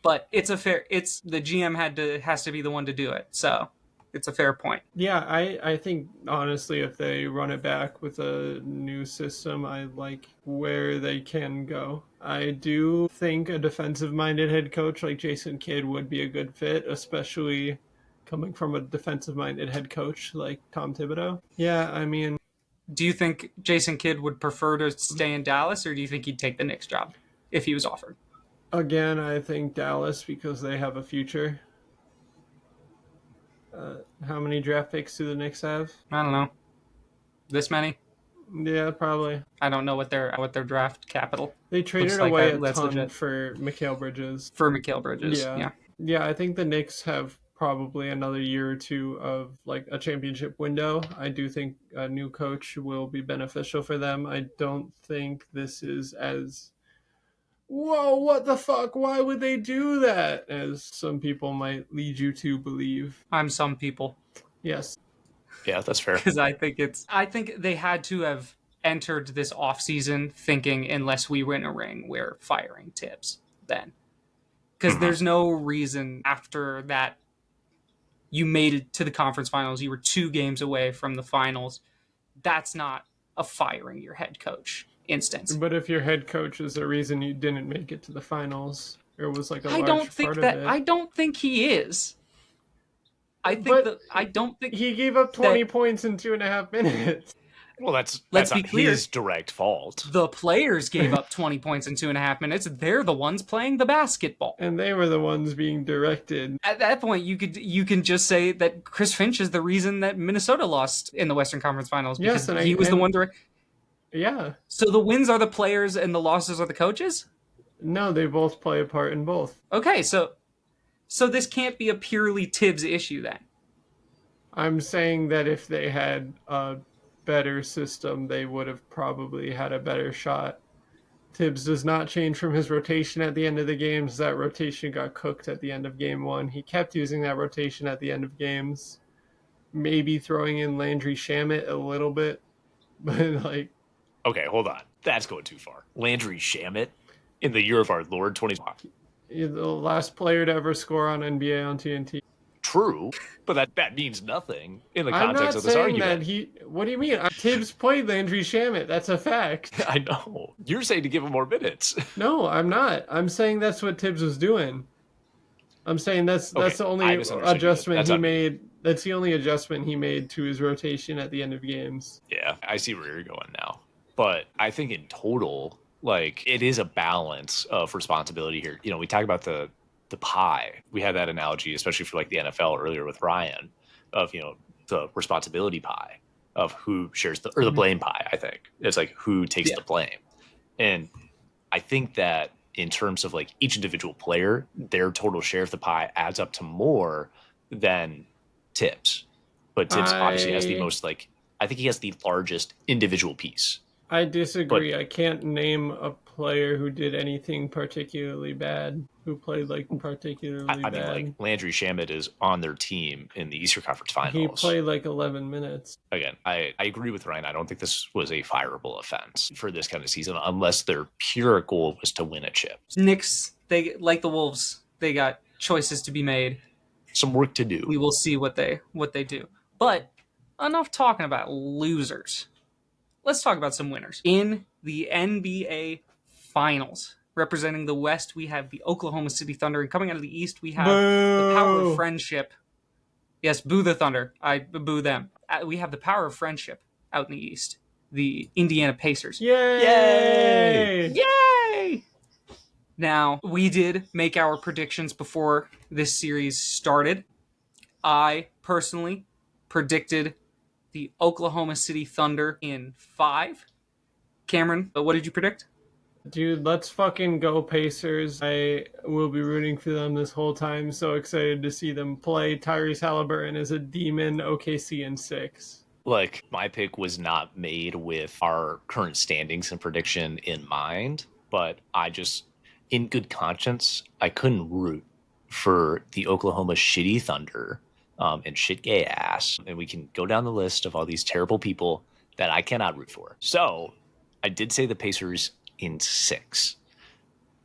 But it's the GM has to be the one to do it, so it's a fair point. yeah. I think honestly, if they run it back with a new system, I like where they can go. I do think a defensive-minded head coach like Jason Kidd would be a good fit, especially coming from a defensive-minded head coach like Tom Thibodeau. Yeah, I mean, Do you think Jason Kidd would prefer to stay in Dallas, or do you think he'd take the Knicks job if he was offered? again, I think Dallas because they have a future. How many draft picks do the Knicks have? I don't know. This many? Yeah, probably. I don't know what their draft capital They traded like away that's a ton legit. for Mikal Bridges. For Mikal Bridges. Yeah. Yeah, I think the Knicks have probably another year or two of like a championship window. I do think a new coach will be beneficial for them. I don't think this is as whoa, what the fuck? Why would they do that? As some people might lead you to believe. I'm some people. Yes. Yeah, that's fair. Because I think they had to have entered this offseason thinking, unless we win a ring, we're firing Tibbs then. Because there's no reason after that you made it to the conference finals, you were 2 games away from the finals. That's not a firing your head coach instance. But if your head coach is the reason you didn't make it to the finals, or was like a I large don't think part that of it. I don't think he is. I don't think he gave up 20 points in 2.5 minutes. Well, that's Let's be not clear. his direct fault. The players gave up 20 points in 2.5 minutes. They're the ones playing the basketball. And they were the ones being directed. At that point, you can just say that Chris Finch is the reason that Minnesota lost in the Western Conference Finals because he was the one direct. Yeah. So the wins are the players and the losses are the coaches? No, they both play a part in both. Okay, so this can't be a purely Tibbs issue then. I'm saying that if they had a better system, they would have probably had a better shot. Tibbs does not change from his rotation at the end of the games. That rotation got cooked at the end of game 1. He kept using that rotation at the end of games. Maybe throwing in Landry Shamet a little bit. But like... Okay, hold on. That's going too far. Landry Shamet in the year of our Lord 20. The last player to ever score on NBA on TNT. True, but that means nothing in the I'm context not of this saying argument. that what do you mean? Tibbs played Landry Shamet. That's a fact. I know. You're saying to give him more minutes. No, I'm not. I'm saying that's what Tibbs was doing. I'm saying that's the only adjustment he made. That's the only adjustment he made to his rotation at the end of games. Yeah, I see where you're going now. But I think in total, like, it is a balance of responsibility here. You know, we talk about the pie. We had that analogy, especially for like the NFL earlier with Ryan, of, you know, the responsibility pie of who shares the blame pie. I think it's like who takes the blame. And I think that in terms of like each individual player, their total share of the pie adds up to more than Tibbs. But Tibbs obviously has the most, like, I think he has the largest individual piece. I disagree. I can't name a player who did anything particularly bad, who played like particularly bad. I mean, like, Landry Shamet is on their team in the Eastern Conference Finals. He played like 11 minutes. Again, I agree with Ryan. I don't think this was a fireable offense for this kind of season unless their pure goal was to win a chip. Knicks, they like the Wolves. They got choices to be made. Some work to do. We will see what they do. But enough talking about losers. Let's talk about some winners. In the NBA Finals, representing the West, we have the Oklahoma City Thunder. And coming out of the East, we have the power of friendship Yes, boo the Thunder. I boo them. We have the power of friendship out in the East. The Indiana Pacers. Yay! Yay! Now, we did make our predictions before this series started. I personally predicted the Oklahoma City Thunder in 5. Cameron, what did you predict? Dude, let's fucking go Pacers. I will be rooting for them this whole time. So excited to see them play. Tyrese Halliburton is a demon. OKC in 6. Like, my pick was not made with our current standings and prediction in mind, but I just, in good conscience, I couldn't root for the Oklahoma Shitty Thunder and shit gay ass. And we can go down the list of all these terrible people that I cannot root for. So I did say the Pacers in 6,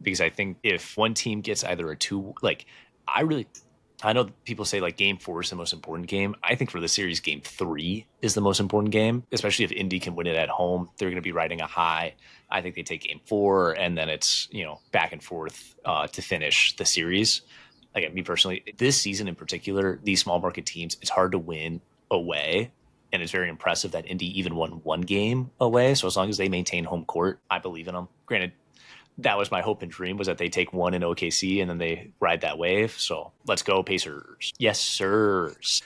because I think if one team gets either a 2, like, I know people say like game 4 is the most important game. I think for the series, game 3 is the most important game, especially if Indy can win it at home. They're going to be riding a high. I think they take game 4, and then it's, back and forth to finish the series. Like, me personally, this season in particular, these small market teams, it's hard to win away. And it's very impressive that Indy even won 1 game away. So as long as they maintain home court, I believe in them. Granted, that was my hope and dream, was that they take 1 in OKC and then they ride that wave. So let's go Pacers. Yes, sirs.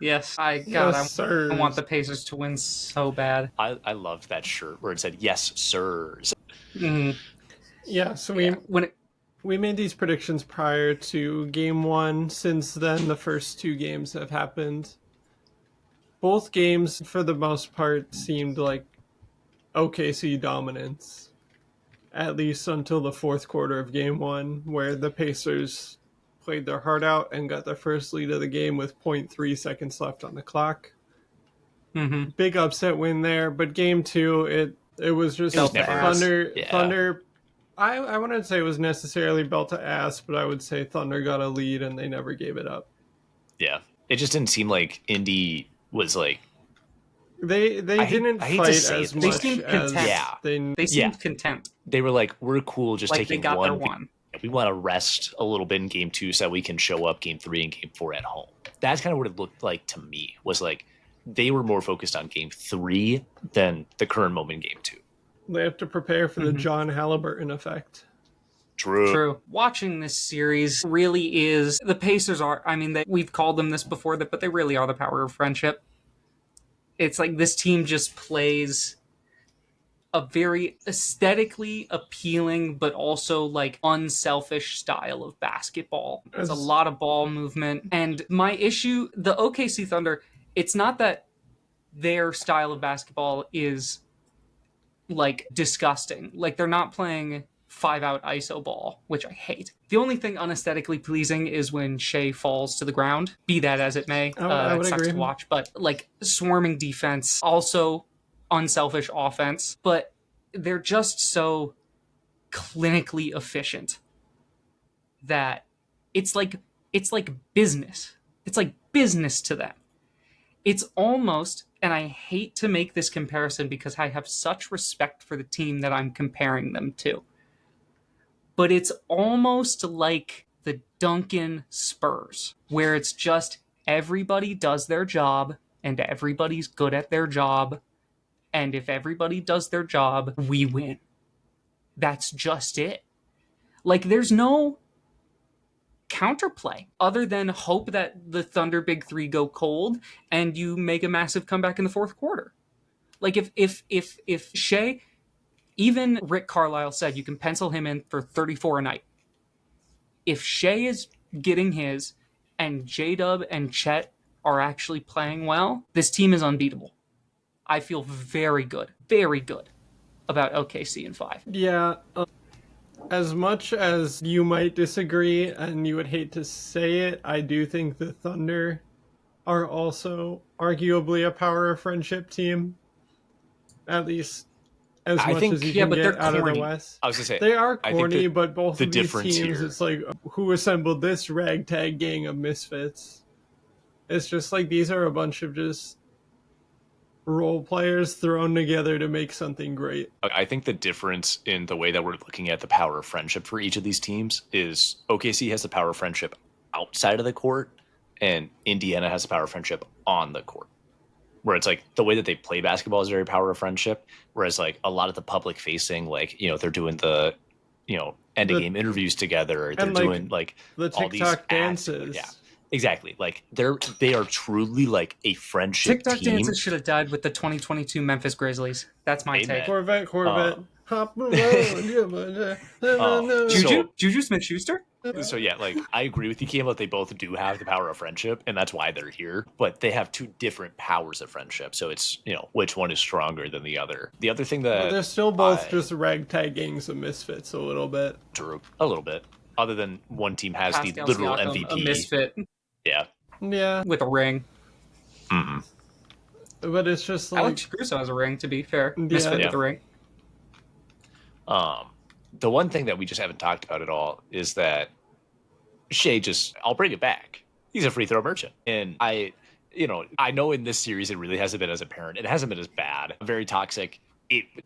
Yes, I want the Pacers to win so bad. I loved that shirt where it said, yes, sirs. Mm-hmm. Yeah, so we made these predictions prior to game 1. Since then, the first 2 games have happened. Both games, for the most part, seemed like OKC dominance. At least until the 4th quarter of game 1, where the Pacers played their heart out and got their first lead of the game with 0.3 seconds left on the clock. Mm-hmm. Big upset win there, but game 2, it was just Thunder. Yeah. Thunder. I wouldn't say it was necessarily belt to ass, but I would say Thunder got a lead and they never gave it up. Yeah, it just didn't seem like Indy was like, they didn't fight as much. They seemed content. They seemed content. They were like, we're cool just like taking they got 1. Their 1. We want to rest a little bit in game 2 so that we can show up game 3 and game 4 at home. That's kind of what it looked like to me, was like they were more focused on game 3 than the current moment in game 2. They have to prepare for the John Halliburton effect. True. Watching this series really is, the Pacers are, we've called them this before, but they really are the power of friendship. It's like this team just plays a very aesthetically appealing, but also like unselfish style of basketball. There's a lot of ball movement. And my issue, the OKC Thunder, it's not that their style of basketball is like disgusting. Like, they're not playing 5-out ISO ball, which I hate. The only thing unaesthetically pleasing is when Shea falls to the ground, be that as it may. I would sucks agree. to watch, but like swarming defense, also unselfish offense, but they're just so clinically efficient that it's like business. It's like business to them. It's almost, and I hate to make this comparison because I have such respect for the team that I'm comparing them to, but it's almost like the Duncan Spurs, where it's just everybody does their job and everybody's good at their job. And if everybody does their job, we win. That's just it. Like, there's no counterplay other than hope that the Thunder Big 3 go cold and you make a massive comeback in the 4th quarter. Like, if Shea, even Rick Carlisle said you can pencil him in for 34 a night. If Shea is getting his and J-Dub and Chet are actually playing well, this team is unbeatable. I feel very good about OKC in 5. Yeah, as much as you might disagree and you would hate to say it, I do think the Thunder are also arguably a power of friendship team. At least as much as you can get out of the West. I was going to say, they are corny, but both of these teams, here, it's like, who assembled this ragtag gang of misfits? It's just like, these are a bunch of just role players thrown together to make something great. I think the difference in the way that we're looking at the power of friendship for each of these teams is OKC has the power of friendship outside of the court, and Indiana has the power of friendship on the court. Where it's like the way that they play basketball is very power of friendship, whereas like a lot of the public facing, like, you know, they're doing the, you know, end of game interviews together. They're doing like the all these TikTok dances. Yeah, exactly. Like they are truly like a friendship TikTok team. dances should have died with the 2022 Memphis Grizzlies. That's my Amen. take. Corvette. Hop the road. Juju Smith-Schuster? So yeah, like I agree with you, Cam, that they both do have the power of friendship, and that's why they're here. But they have two different powers of friendship, so it's, you know, which one is stronger than the other. The other thing that they're still both just ragtag gangs of misfits a little bit. True, a little bit. Other than one team has Pascal the literal Siakam, MVP. a misfit. Yeah, with a ring. Mm-hmm. But it's just like Alex Caruso has a ring, to be fair. Misfit with a ring. The one thing that we just haven't talked about at all is that Shea I'll bring it back. He's a free throw merchant. And I know in this series it really hasn't been as apparent. It hasn't been as bad. Very toxic.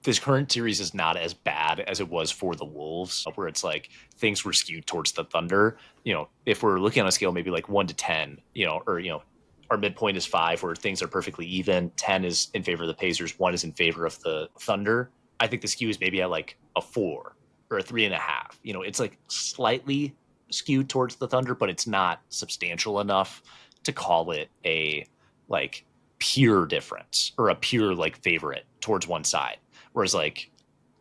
This current series is not as bad as it was for the Wolves, where it's like things were skewed towards the Thunder. You know, if we're looking on a scale maybe like 1 to 10, you know, or, you know, our midpoint is 5 where things are perfectly even. 10 is in favor of the Pacers. 1 is in favor of the Thunder. I think the skew is maybe at like a 4 or a 3.5. You know, it's like slightly skewed towards the Thunder, but it's not substantial enough to call it a like pure difference or a pure like favorite towards one side. Whereas like,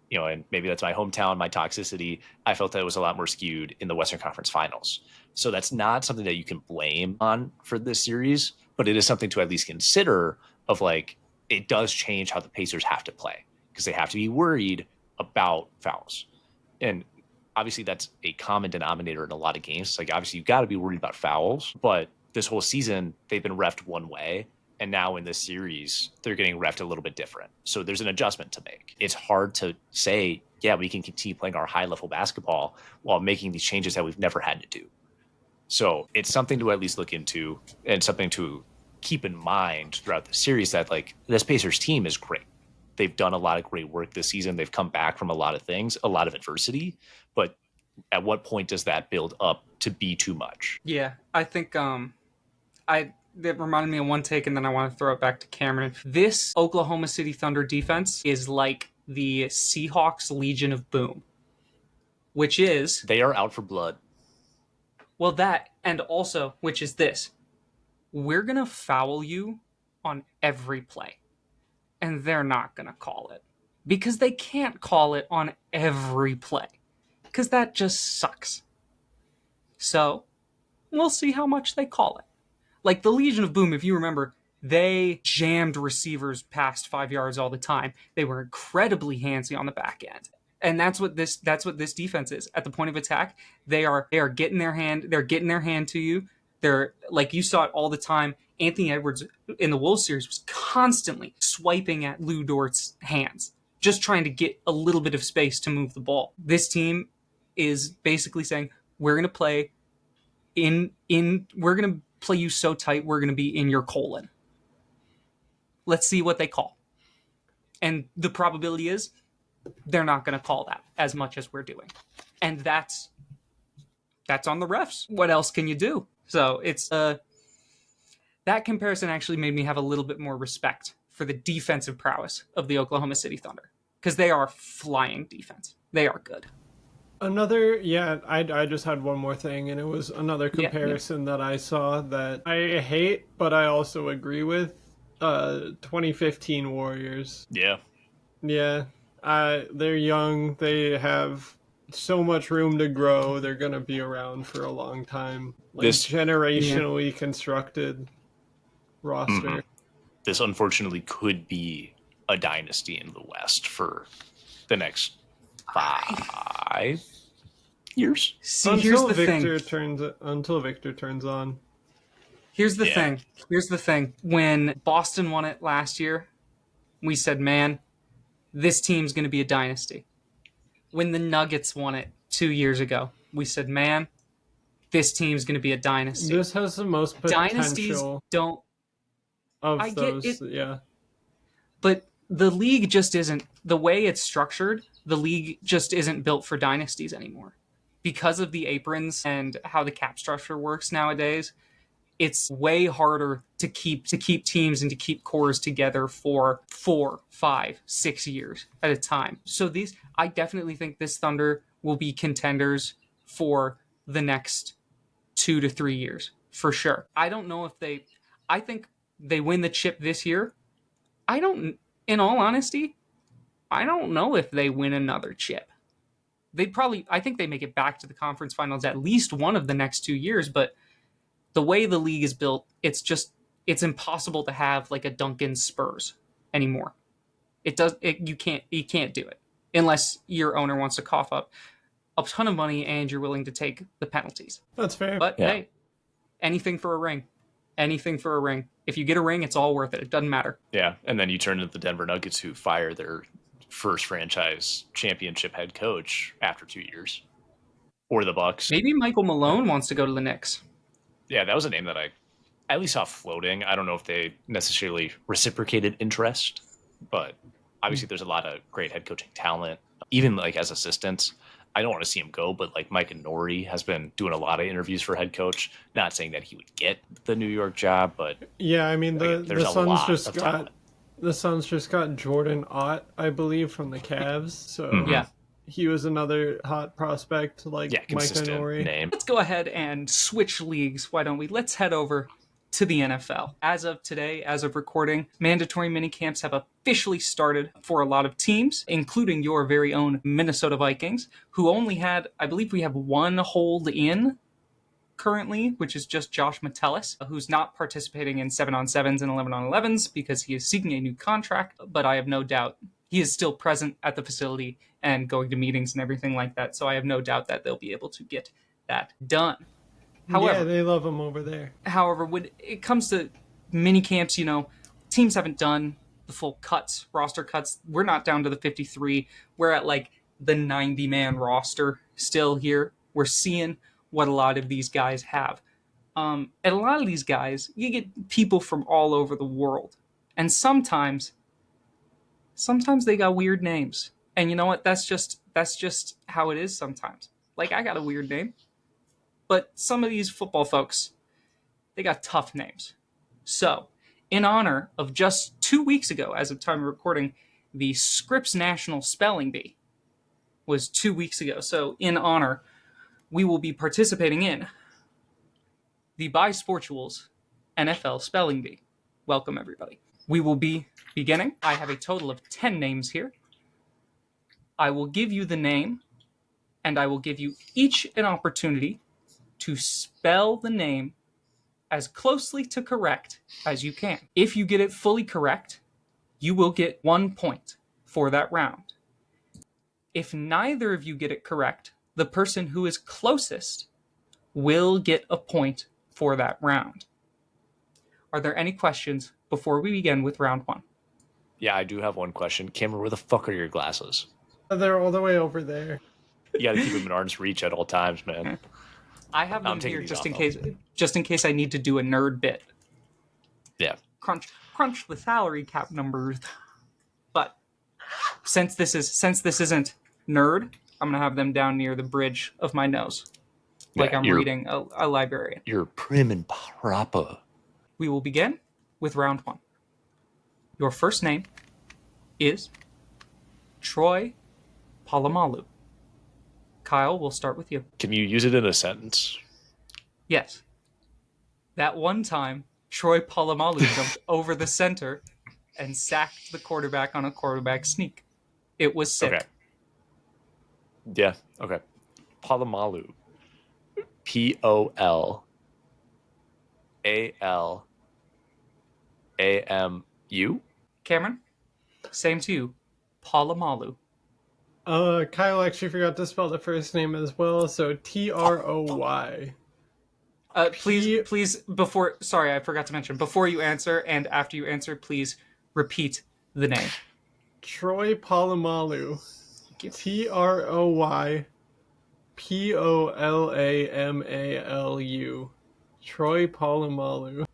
you know, and maybe that's my hometown, my toxicity, I felt that it was a lot more skewed in the Western Conference Finals. So that's not something that you can blame on for this series, but it is something to at least consider of like, it does change how the Pacers have to play because they have to be worried about fouls. And obviously that's a common denominator in a lot of games. It's like, obviously you've got to be worried about fouls, but this whole season they've been reffed one way. And now in this series, they're getting reffed a little bit different. So there's an adjustment to make. It's hard to say, yeah, we can continue playing our high level basketball while making these changes that we've never had to do. So it's something to at least look into and something to keep in mind throughout the series that like this Pacers team is great. They've done a lot of great work this season. They've come back from a lot of things, a lot of adversity. But at what point does that build up to be too much? Yeah, I think that reminded me of one take, and then I want to throw it back to Cameron. This Oklahoma City Thunder defense is like the Seahawks Legion of Boom, which is... They are out for blood. Well, that, and also, which is this. We're going to foul you on every play. And they're not going to call it. Because they can't call it on every play. Because that just sucks. So, we'll see how much they call it. Like the Legion of Boom, if you remember, they jammed receivers past 5 yards all the time. They were incredibly handsy on the back end. And that's what this defense is. At the point of attack, they are getting their hand to you. They're like you saw it all the time. Anthony Edwards in the Wolves series was constantly swiping at Lou Dort's hands, just trying to get a little bit of space to move the ball. This team is basically saying, we're going to play we're going to play you so tight, we're going to be in your colon. Let's see what they call. And the probability is they're not going to call that as much as we're doing. And that's on the refs. What else can you do? So it's that comparison actually made me have a little bit more respect for the defensive prowess of the Oklahoma City Thunder because they are flying defense. They are good. I just had one more thing, and it was another comparison that I saw that I hate, but I also agree with. 2015 Warriors. Yeah. Yeah. They're young. They have so much room to grow. They're going to be around for a long time. Like this generationally constructed roster. Mm-hmm. This unfortunately could be a dynasty in the West for the next 5 years. See, here's the thing. Until Victor turns on. Here's the thing. When Boston won it last year, we said, man, this team's going to be a dynasty. When the Nuggets won it 2 years ago, we said, man, this team's going to be a dynasty. This has the most potential. Dynasties don't... Of those, yeah. But the league just isn't... The way it's structured, the league just isn't built for dynasties anymore. Because of the aprons and how the cap structure works nowadays, it's way harder to keep teams and to keep cores together for 4, 5, 6 years at a time. So I definitely think this Thunder will be contenders for the next 2 to 3 years for sure. I don't know if I think they win the chip this year. In all honesty, I don't know if they win another chip. I think they make it back to the conference finals at least one of the next 2 years, but the way the league is built, it's impossible to have like a Duncan Spurs anymore. You can't do it unless your owner wants to cough up a ton of money and you're willing to take the penalties. That's fair. But hey, anything for a ring. Anything for a ring. If you get a ring, it's all worth it. It doesn't matter. Yeah, and then you turn to the Denver Nuggets, who fire their first franchise championship head coach after 2 years, or the Bucks. Maybe Michael Malone wants to go to the Knicks. Yeah, that was a name that I at least saw floating. I don't know if they necessarily reciprocated interest, but obviously there's a lot of great head coaching talent, even like as assistants. I don't want to see him go, but like Mike Nori has been doing a lot of interviews for head coach. Not saying that he would get the New York job, but yeah, I mean there's the a Suns lot just of got talent. the Suns just got Jordan Ott, I believe, from the Cavs. So Yeah. he was another hot prospect like Mike Consistent Nori. name. Let's go ahead and switch leagues. Why don't we? Let's head over to the NFL. As of today, as of recording, mandatory minicamps have officially started for a lot of teams, including your very own Minnesota Vikings, who only had, I believe we have one hold in currently, which is just Josh Metellus, who's not participating in 7-on-7s and 11-on-11s because he is seeking a new contract, but I have no doubt he is still present at the facility and going to meetings and everything like that, so I have no doubt that they'll be able to get that done. However, yeah, they love him over there. However, when it comes to mini camps, teams haven't done the full cuts, roster cuts. We're not down to the 53. We're at like the 90-man roster still here. We're seeing what a lot of these guys have. And a lot of these guys, you get people from all over the world. And sometimes they got weird names. And you know what? That's just how it is sometimes. Like, I got a weird name. But some of these football folks, they got tough names. So, in honor of just 2 weeks ago, as of time of recording, the Scripps National Spelling Bee was 2 weeks ago. So, in honor, we will be participating in the Bisportuals NFL Spelling Bee. Welcome, everybody. We will be beginning. I have a total of 10 names here. I will give you the name, and I will give you each an opportunity to spell the name as closely to correct as you can. If you get it fully correct, you will get 1 point for that round. If neither of you get it correct, the person who is closest will get a point for that round. Are there any questions before we begin with round 1? Yeah, I do have one question. Cameron, where the fuck are your glasses? They're all the way over there. You got to keep them in arm's reach at all times, man. I have them taking here these just off, in case I need to do a nerd bit. Yeah. Crunch the salary cap numbers. But since this isn't nerd, I'm gonna have them down near the bridge of my nose, like I'm reading a librarian. You're prim and proper. We will begin with round 1. Your first name is Troy Polamalu. Kyle, we'll start with you. Can you use it in a sentence? Yes. That one time, Troy Polamalu jumped over the center and sacked the quarterback on a quarterback sneak. It was sick. Okay. Yeah, okay. Polamalu. Polamalu? Cameron, same to you. Polamalu. Kyle actually forgot to spell the first name as well, so Troy. Please, sorry, I forgot to mention, before you answer and after you answer, please repeat the name. Troy Polamalu. Troypolamalu. Troy Polamalu.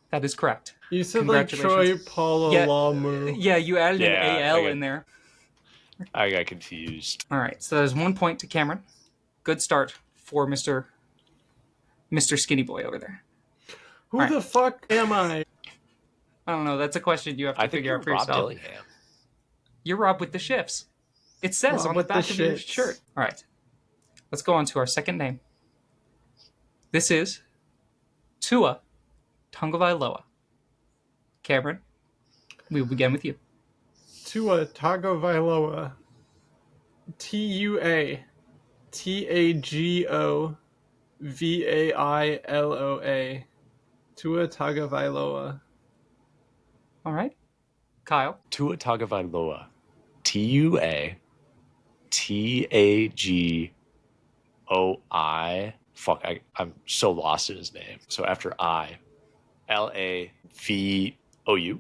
That is correct. You said like Troy Polamalu. Yeah, you added an AL in there. I got confused. All right, so there's 1 point to Cameron. Good start for Mr. Skinny Boy over there. Who Alright. the fuck am I? I don't know. That's a question you have to I think figure you're out for Rob yourself. Dillingham. You're Rob with the shifts. It says Rob on the with the back of your shits. shirt. All right. Let's go on to our second name. This is Tua Tagovailoa. Cameron, we will begin with you. Tua Tagovailoa. Tuatagovailoa. Tua Tagovailoa. All right. Kyle. Tua Tagovailoa. Tuatagoi. Fuck, I'm so lost in his name. So after I, Lavou. Tua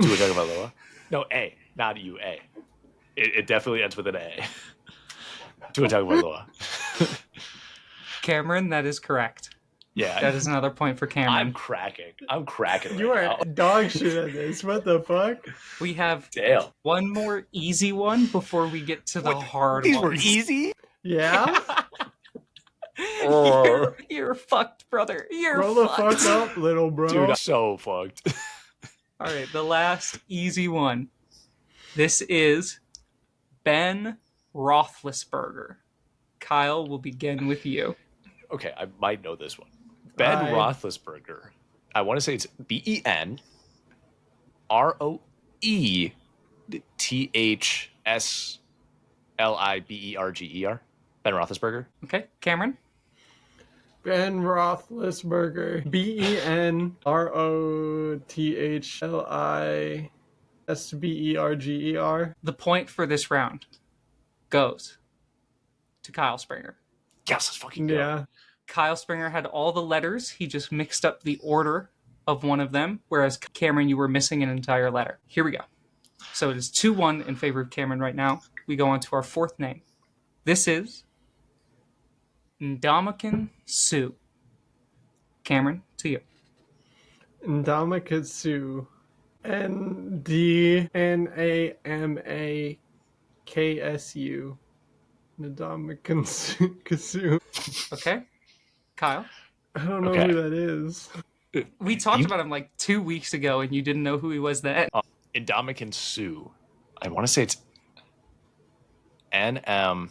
Tagovailoa. No, A, not U-A. It definitely ends with an A. Tua Tagovailoa. Cameron, that is correct. Yeah. That is another point for Cameron. I'm cracking right You are now. dog shit at this. What the fuck? We have Damn. one more easy one before we get to the hard These ones. were easy? Yeah? You're fucked, brother. You're Roll the fucked. fuck up, little bro. Dude, I'm so fucked. All right, the last easy one. This is Ben Roethlisberger. Kyle will begin with you. Okay, I might know this one. Ben Roethlisberger. I want to say it's BenRoethlisberger. Ben Roethlisberger. Okay, Cameron? Ben Roethlisberger. BenRoethlisberger. The point for this round goes to Kyle Springer. Yes, let's fucking go. Yeah. Kyle Springer had all the letters. He just mixed up the order of one of them, whereas Cameron, you were missing an entire letter. Here we go. So it is 2-1 in favor of Cameron right now. We go on to our fourth name. This is Ndamukong Suh. Cameron, to you. Ndamukong. Ndanamaksu. Ndamukong. Okay. Kyle? I don't know Okay. who that is. We talked about him like 2 weeks ago, and you didn't know who he was then. Ndamukong Suh. I want to say it's NMDANK.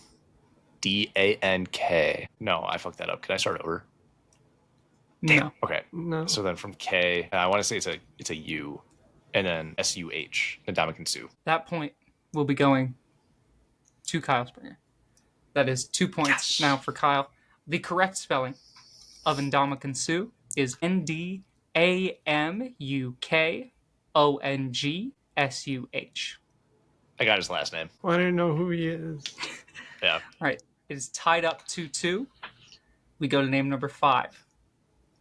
No, I fucked that up. Can I start over? No. Okay. No. So then from K, I want to say it's a U, and then SUH. Ndamukong Suh. That point will be going to Kyle Springer. That is 2 points now for Kyle. The correct spelling of Ndamukong Suh is Ndamukongsuh. I got his last name. Well, I don't know who he is. Yeah. All right. It is tied up 2-2. We go to name number 5.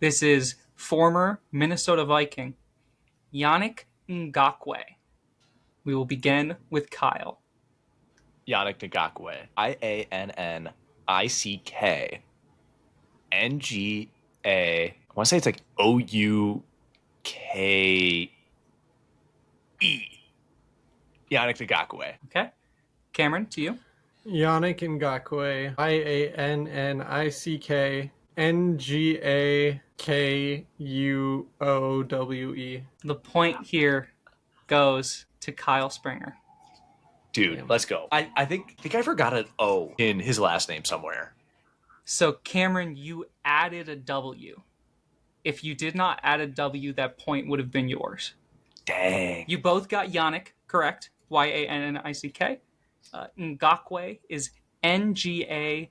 This is former Minnesota Viking, Yannick Ngakoue. We will begin with Kyle. Yannick Ngakoue. IANNICK. NGA. I want to say it's like OUKE. Yannick Ngakoue. Okay. Cameron, to you. Yannick Ngakoue. IANNICK. The point here goes to Kyle Springer. Dude, Damn. let's go. I think I forgot an O in his last name somewhere. So, Cameron, you added a W. If you did not add a W, that point would have been yours. Dang. You both got Yannick, correct? YANNICK. Ngakoue is NGAKOUE.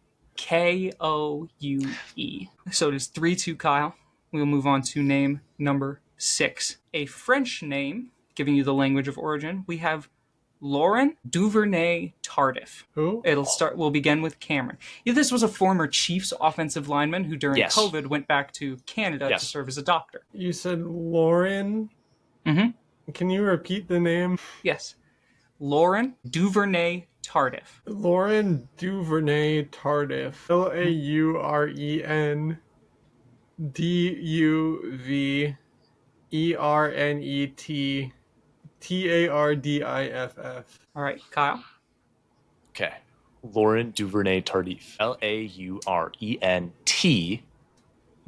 So it is 3-2, Kyle. We will move on to name number 6. A French name, giving you the language of origin. We have Laurent Duvernay Tardif. Who? We'll begin with Cameron. Yeah, this was a former Chiefs offensive lineman who during Yes. COVID went back to Canada Yes. to serve as a doctor. You said Lauren? Mm-hmm. Can you repeat the name? Yes. Laurent Duvernay Tardif. Lauren Duvernay Tardif. LAURENDUVERNET All right, Kyle. Okay. Lauren Duvernay Tardif.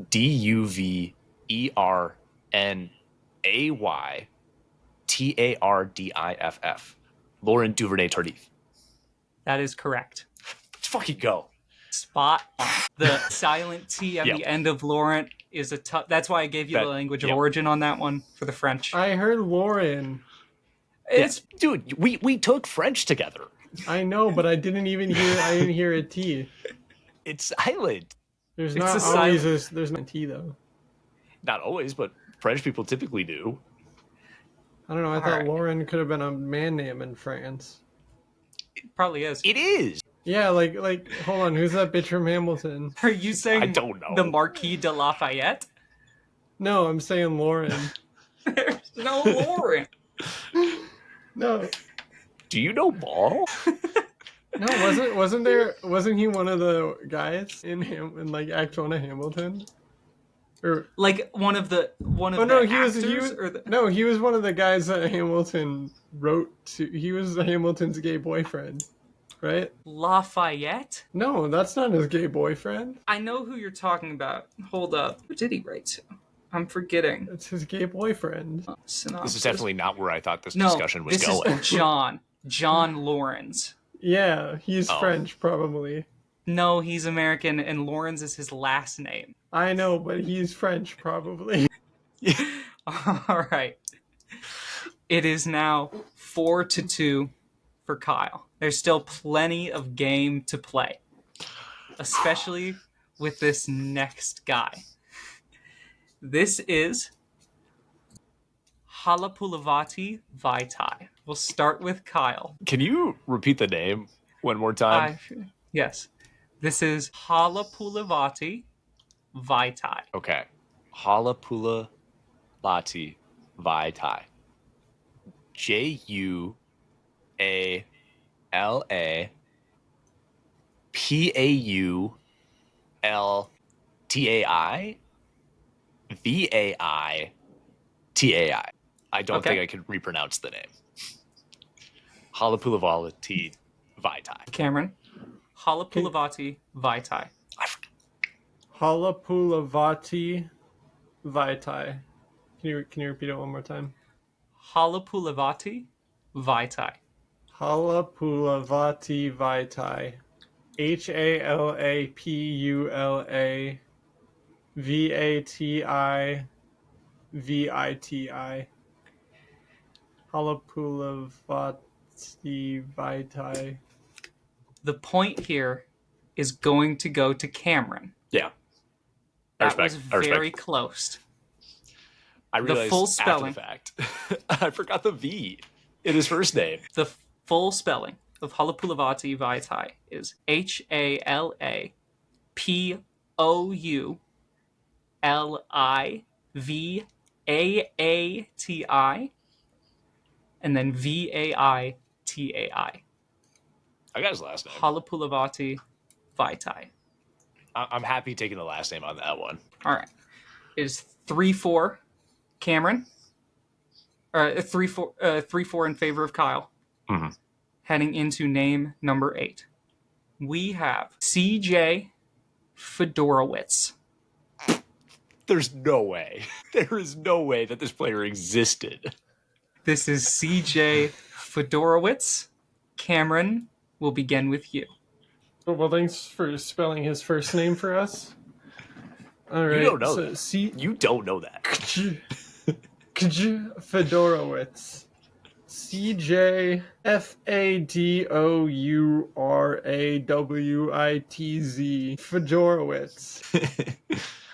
LAURENTDUVERNAY ERNAYTARDIFF. Lauren Duvernay Tardif. That is correct. Let's fucking go. Spot on. The silent T at Yep. the end of Laurent is a tough. That's why I gave you the language of origin on that one for the French. I heard Lauren. It's Dude, we took French together. I know, but I didn't hear a T. It's silent. There's It's not a always there's no T though. Not always, but French people typically do. I don't know. I thought right. Lauren could have been a man name in France. it probably is. It is. Yeah, like hold on, who's that bitch from Hamilton? Are you saying I don't know. the Marquis de Lafayette? No, I'm saying Lauren. There's no Laurent. No, Do you know ball? no, wasn't he one of the guys in like Act 1 of Hamilton? Or Like one of the he was one of the guys that Hamilton wrote to. He was Hamilton's gay boyfriend, right? Lafayette? No, that's not his gay boyfriend. I know who you're talking about. Hold up. Who did he write to? I'm forgetting. It's his gay boyfriend. Synopsis. This is definitely not where I thought this no, discussion was this going. is John Lawrence. Yeah, he's Oh. French probably. No, he's American, and Lawrence is his last name. I know, but he's French probably. All right. It is now 4-2 for Kyle. There's still plenty of game to play, especially with this next guy. This is Halapulavati Vaitai. We'll start with Kyle. Can you repeat the name one more time? Yes. This is Halapulavati Vaitai. Okay. Halapula Lati Vaitai. JUALAPAULTAI VAITAI. I don't think I could repronounce the name. Halapulavati Vaitai. Cameron. Halapulavati Vaitai. Halapulavati Vaitai. Can you repeat it one more time? Halapulavati Vaitai. Halapulavati Vaitai. HALAPULAVATIVITI. Halapulavati Vaitai. The point here is going to go to Cameron. Yeah. That was very close. I realized full after spelling. the fact. I forgot the V in his first name. The full spelling of Halapulavati Vaitai is HALAPOULIVAATI and then VAITAI. I got his last name. Halapulavati Vaitai. I'm happy taking the last name on that one. All right. It is 3-4 Cameron. 3-4 in favor of Kyle. Mm-hmm. Heading into name number 8. We have CJ Fedorowicz. There's no way. There is no way that this player existed. This is CJ Fedorowicz. Cameron, we'll begin with you. Well, thanks for spelling his first name for us. All right. You don't know that. You don't know that. Fedorowicz. CJFADOURAWITZ. Fedorowicz.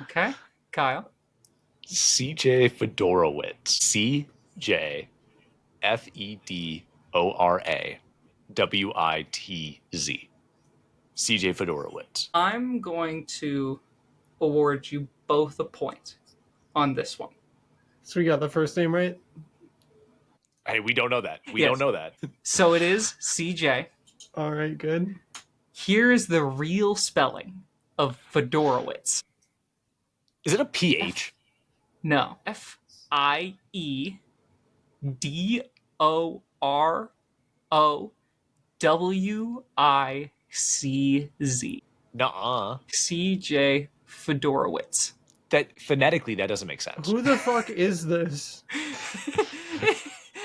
Okay, Kyle. CJ Fedorowicz. CJFEDORAWITZ. CJ Fedorowicz. I'm going to award you both a point on this one. So we got the first name right? Hey, we don't know that. We Yes. don't know that. So it is CJ. All right, good. Here is the real spelling of Fedorowicz. Is it a PH? No. FIEDOROWICZ. Nuh-uh. CJ Fedorowicz. that phonetically that doesn't make sense. Who the fuck is this?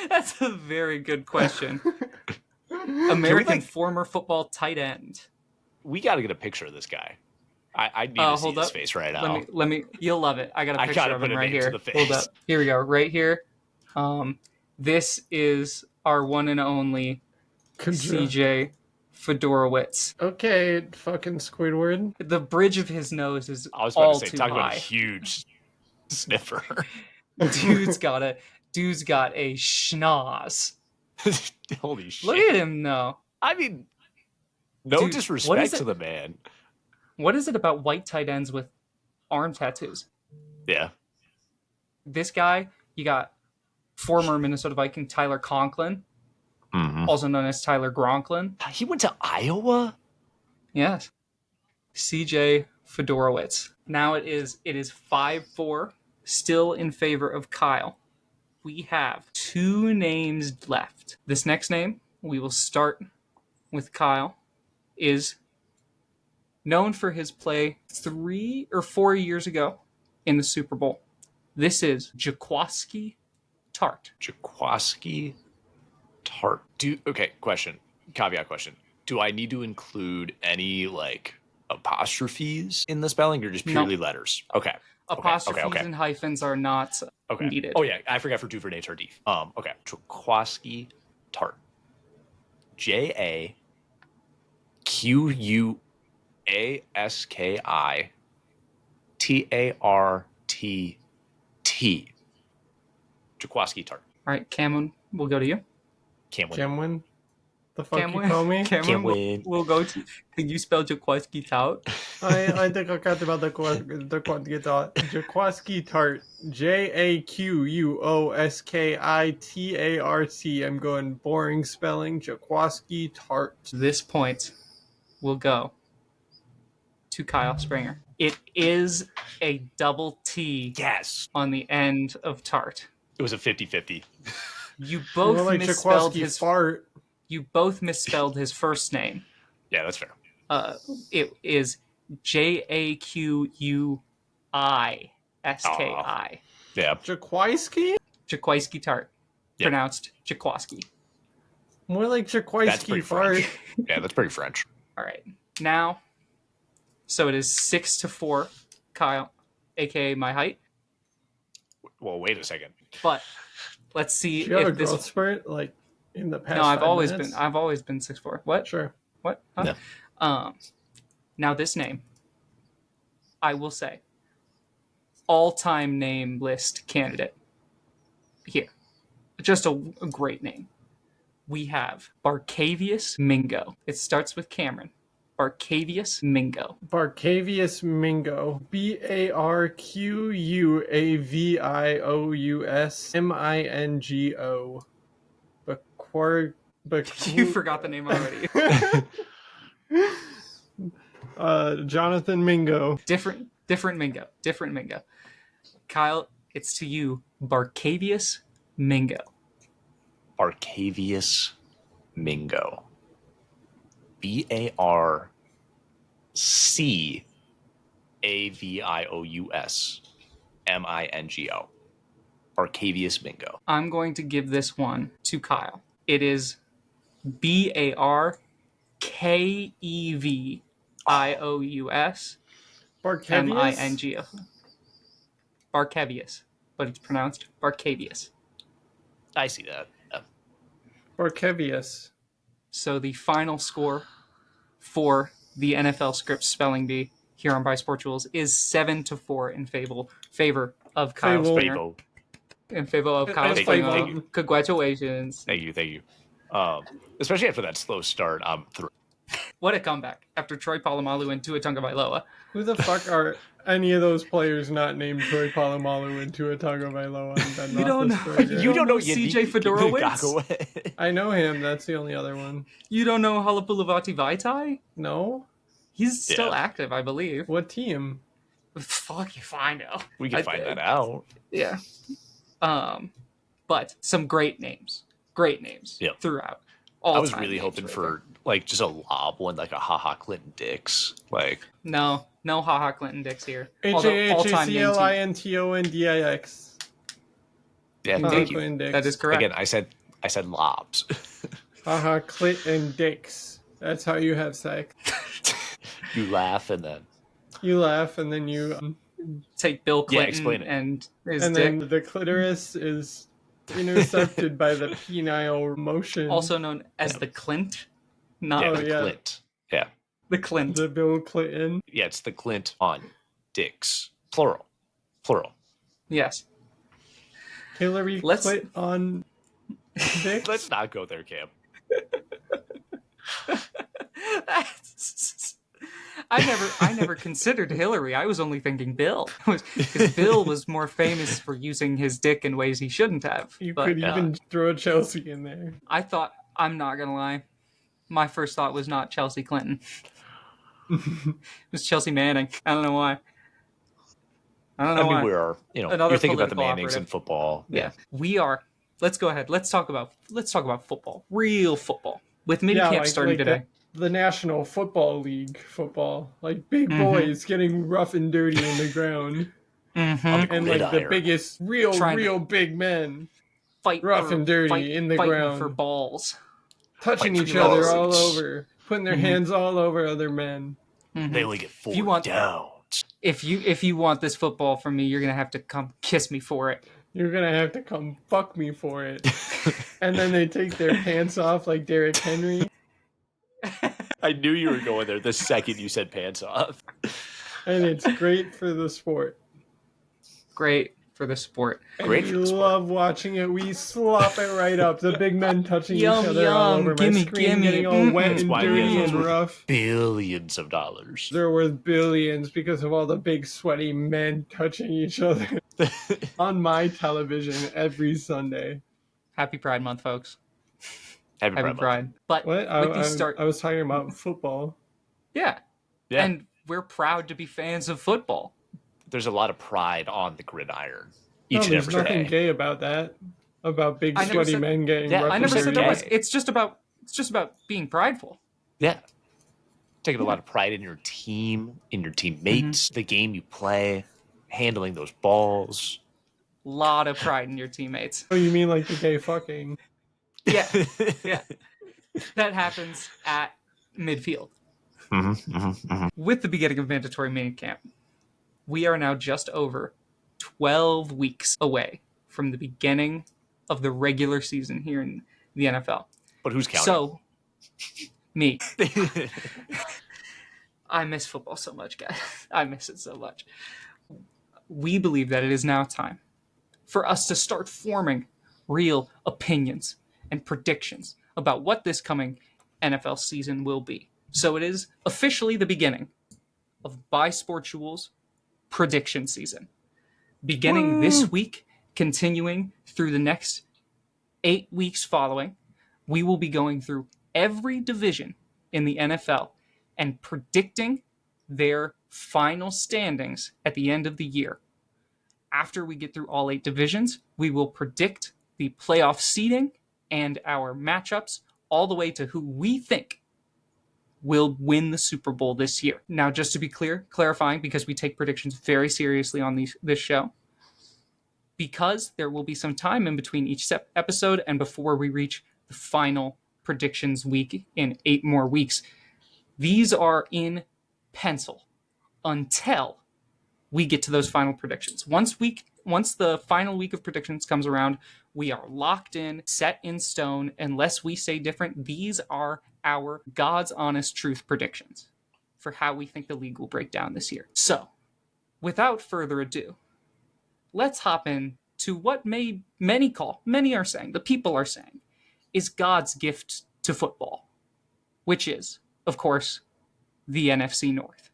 That's a very good question. American former football tight end. We got to get a picture of this guy. I need to see his face right now. Let me. You'll love it. I got a I picture gotta of put him a right name to here. the face. Hold up. Here we go. Right here. This is our one and only CJ Fedorowicz. Okay, fucking Squidward. The bridge of his nose is I was about all to say, too talk high. about a huge sniffer. Dude's got a schnoz. Holy shit! Look at him though. I mean, no Dude, disrespect to the man. What is it about white tight ends with arm tattoos? Yeah. This guy, you got former Minnesota Viking Tyler Conklin, also known as Tyler Gronklin. He went to Iowa? Yes. CJ Fedorowicz. Now it is 5-4, still in favor of Kyle. We have 2 names left. This next name, we will start with Kyle, is known for his play 3 or 4 years ago in the Super Bowl. This is Jaquiski Tart. Jaquiski Tart. Caveat question. Do I need to include any apostrophes in the spelling or just purely letters? Okay. Apostrophes and hyphens are not needed. Oh yeah, I forgot for Duvernay Tardif. Okay. Jaquiski Tart. JAQUASKI Jaquiski Tart. All right, Cameron, we'll go to you. Camwin? The fuck Cameron, you call me? Cameron, we'll go to. Can you spell Jaquiski Tart? I think I got about the Jaquiski Tart. JAQUOSKITART. I'm going boring spelling. Jaquiski Tart. This point will go to Kyle Springer. It is a double T. Yes. On the end of Tart. It was a 50-50. You both misspelled his fart. You both misspelled his first name. Yeah, that's fair. It is JAQUISKI. Yeah. Jaquiski Tart. Yep. Pronounced Jaquiski. More like Jaquiski fart. Yeah, that's pretty French. All right. Now, so it is 6-4, Kyle, aka my height. Well, wait a second. But let's see Do you have if a this growth spurt in the past? No, I've 5 always minutes? been 6'4". What? Sure. What? Huh? No. Now this name, I will say, all-time name list candidate. Here. Just a great name. We have Barcavius Mingo. It starts with Cameron. Barcavius Mingo. Barcavius Mingo. BARQUAVIOUS MINGO. You forgot the name already. Jonathan Mingo. Different Mingo. Different Mingo. Kyle, it's to you. Barcavius Mingo. Barcavius Mingo. BARCAVIOUS MINGO. Barcavius Mingo. I'm going to give this one to Kyle. It is BARKEVIOUS MINGO. Barcavius, but it's pronounced Barcavius. I see that. Barcavius. So the final score for the NFL Scripts Spelling Bee here on Bisportuals is 7-4 in favor of Kyle Springer. Favo. In favor of Kyle Thank Springer. you. Congratulations. Thank you. Especially after that slow start, I'm through. What a comeback after Troy Polamalu and Tua Tagovailoa. Who the fuck are any of those players not named Troy Polamalu and Tua Tagovailoa and Ben You don't know. Roethlisberger? You don't know CJ Fedorowicz? I know him. That's the only other one. You don't know Halapulavati Vaitai? No? He's still active, I believe. What team? Fuck if I know. We can find that out. Yeah. But some great names. Throughout. I was really hoping for like just a lob one, like a haha Clinton Dix. Like No haha Clinton Dix here. Although HAHACLINTONDIX. yeah, Indeed. thank you. Clinton Dix. That is correct. Again, I said lobs. Haha, Clinton Dix. That's how you have sex. You laugh and then You laugh and then you Take Bill Clinton explain it. and his and dick, then the clitoris is intercepted by the penile motion. also known as the Clint, not yeah, Oh, the yeah. Clint. Yeah. the Clint. The Bill Clinton. Yeah, it's the Clint on Dix. Plural. Yes. Hillary Clinton Dix. Let's not go there, Cam. I never considered Hillary. I was only thinking Bill, because Bill was more famous for using his dick in ways he shouldn't have. You But could even throw Chelsea in there. I thought, I'm not gonna lie, my first thought was not Chelsea Clinton. It was Chelsea Manning. I don't know why. I mean, we are, Another you're thinking about the political Mannings operative. in football. Yeah, we are. Let's go ahead. Let's talk about football, real football, with minicamp starting today. The National Football League football, like big boys getting rough and dirty in the ground, Mm-hmm. and like the gridiron. biggest, real big men Fight rough and dirty in the fighting ground, for balls. touching Fight for each other balls. all over, putting their hands all over other men. Mhm. They only get 4 you want- downs. If you want this football from me, you're gonna have to come kiss me for it. You're gonna have to come fuck me for it. And then they take their pants off like Derrick Henry. I knew you were going there the second you said pants off. And it's great for the sport. Great for the sport. And Great we for the sport. love watching it. We slop it right up. The big men touching Yum, each other all yum. over Gimme, my screen, gimme. getting all Mm-mm. wet That's and why we dirty have and those rough. Billions of dollars. They're worth billions because of all the big sweaty men touching each other on my television every Sunday. Happy Pride Month, folks. Happy Happy Pride. Pride. But What? with these I was talking about football. yeah. Yeah. And we're proud to be fans of football. There's a lot of pride on the gridiron No, each and there's every nothing day. gay about that. About big I never sweaty said- men getting Yeah, rough I and never Percent said dirty. there was. gay. It's just about being prideful. Yeah. Taking a lot of pride in your team, in your teammates, the game you play, handling those balls. Lot of pride in your teammates. Oh, you mean like the gay fucking? Yeah. Yeah. That happens at midfield. With the beginning of mandatory minicamp, we are now just over 12 weeks away from the beginning of the regular season here in the NFL. But who's counting? So, me. I miss football so much, guys. I miss it so much. We believe that it is now time for us to start forming real opinions and predictions about what this coming NFL season will be. So it is officially the beginning of Bisportuals prediction season. Beginning this week, continuing through the next 8 weeks following, we will be going through every division in the NFL and predicting their final standings at the end of the year. After we get through all 8 divisions, we will predict the playoff seeding and our matchups all the way to who we think will win the Super Bowl this year. Now, just to be clear, clarifying, because we take predictions very seriously on this show, because there will be some time in between each episode and before we reach the final predictions week in 8 more weeks, these are in pencil until we get to those final predictions. Once the final week of predictions comes around, we are locked in, set in stone. Unless we say different, these are our God's honest truth predictions for how we think the league will break down this year. So, without further ado, let's hop in to what many are saying, the people are saying, is God's gift to football, which is, of course, the NFC North.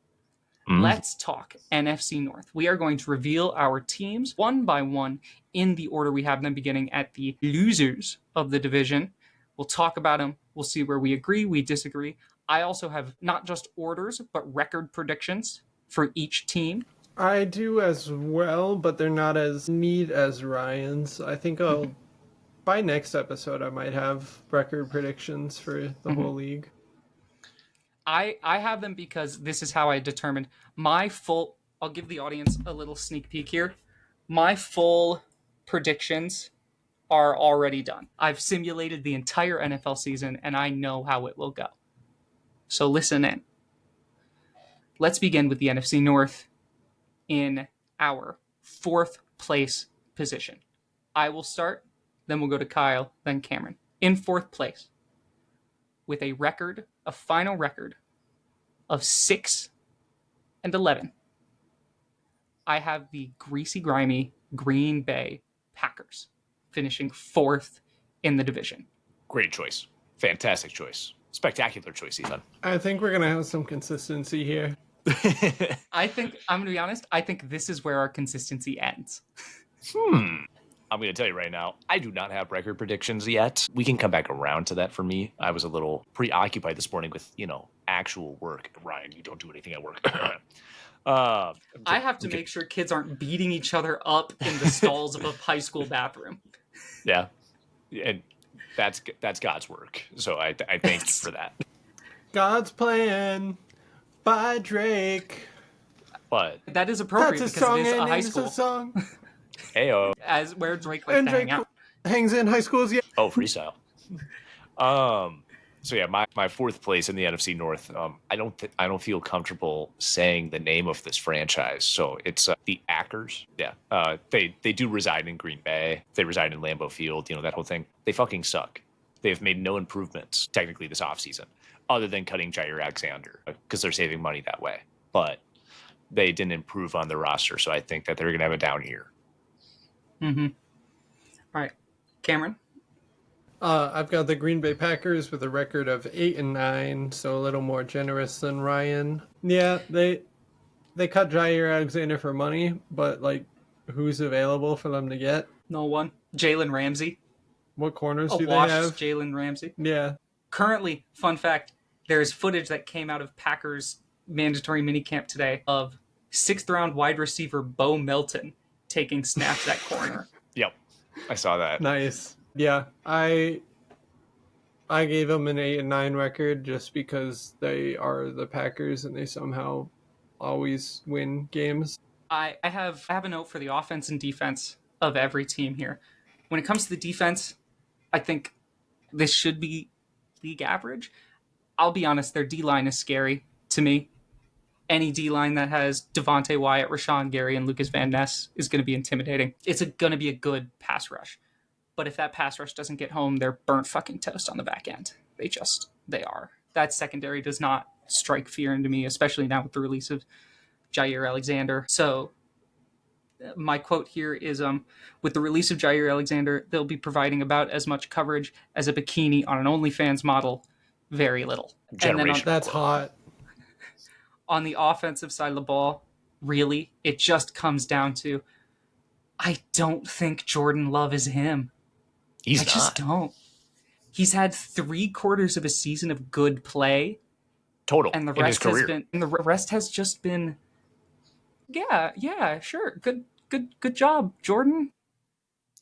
Let's talk NFC North. We are going to reveal our teams one by one in the order we have them, beginning at the losers of the division. We'll talk about them. We'll see where we agree, we disagree. I also have not just orders, but record predictions for each team. I do as well, but they're not as neat as Ryan's. I think by next episode I might have record predictions for the whole league. I have them because this is how I determined my full. I'll give the audience a little sneak peek here. My full predictions are already done. I've simulated the entire NFL season and I know how it will go. So listen in. Let's begin with the NFC North in our 4th place position. I will start, then we'll go to Kyle, then Cameron. In 4th place, with a final record of 6-11, I have the greasy, grimy Green Bay Packers finishing 4th in the division. Great choice. Fantastic choice. Spectacular choice, even. I think we're going to have some consistency here. I think, I'm going to be honest, I think this is where our consistency ends. I'm going to tell you right now, I do not have record predictions yet. We can come back around to that for me. I was a little preoccupied this morning with, actual work. Ryan, you don't do anything at work. I have to make sure kids aren't beating each other up in the stalls of a high school bathroom. Yeah. And that's God's work. So I thank you for that. God's Plan by Drake. But that is appropriate That's a because song it is a and high it's school. a song. Ayo. As where Drake likes And to hang Drake out. hangs in high schools, yeah. Oh, freestyle. So yeah, my 4th place in the NFC North. I don't feel comfortable saying the name of this franchise. So it's the Packers. Yeah. They do reside in Green Bay. They reside in Lambeau Field. That whole thing. They fucking suck. They've made no improvements technically this offseason, other than cutting Jair Alexander because they're saving money that way. But they didn't improve on their roster, so I think that they're gonna have a down year. Mm-hmm. All right, Cameron. I've got the Green Bay Packers with a record of 8-9, so a little more generous than Ryan. Yeah, they cut Jair Alexander for money, but who's available for them to get? No one. Jalen Ramsey. What corners A do they washed have? Jalen Ramsey. Yeah. Currently, fun fact, there's footage that came out of Packers mandatory minicamp today of 6th round wide receiver Bo Melton taking snaps at corner. Yep, I saw that. Nice. Yeah, I gave them an 8-9 record just because they are the Packers and they somehow always win games. I have a note for the offense and defense of every team here. When it comes to the defense, I think this should be league average. I'll be honest, their D-line is scary to me. Any D-line that has Devontae Wyatt, Rashawn Gary, and Lucas Van Ness is going to be intimidating. It's going to be a good pass rush. But if that pass rush doesn't get home, they're burnt fucking toast on the back end. They are. That secondary does not strike fear into me, especially now with the release of Jair Alexander. So my quote here is, with the release of Jair Alexander, they'll be providing about as much coverage as a bikini on an OnlyFans model. Very little. And then That's hot. on the offensive side of the ball, really, it just comes down to, I don't think Jordan Love is him. I just don't. He's had 3 quarters of a season of good play Total. and the in his rest has career. been, and the rest has just been, yeah, sure, good job, Jordan.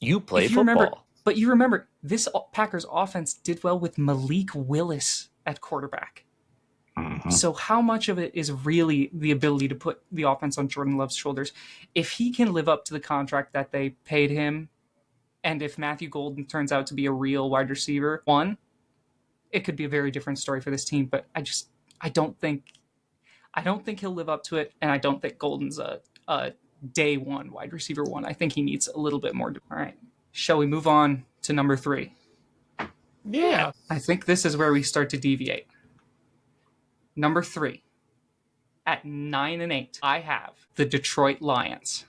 You play If you football. remember, but you remember this Packers offense did well with Malik Willis at quarterback. Mm-hmm. So how much of it is really the ability to put the offense on Jordan Love's shoulders? If he can live up to the contract that they paid him, and if Matthew Golden turns out to be a real wide receiver, it could be a very different story for this team. But I don't think he'll live up to it, and I don't think Golden's a day one wide receiver one. I think he needs a little bit more. All right, shall we move on to number 3? Yeah. I think this is where we start to deviate. Number 3, at 9-8, I have the Detroit Lions.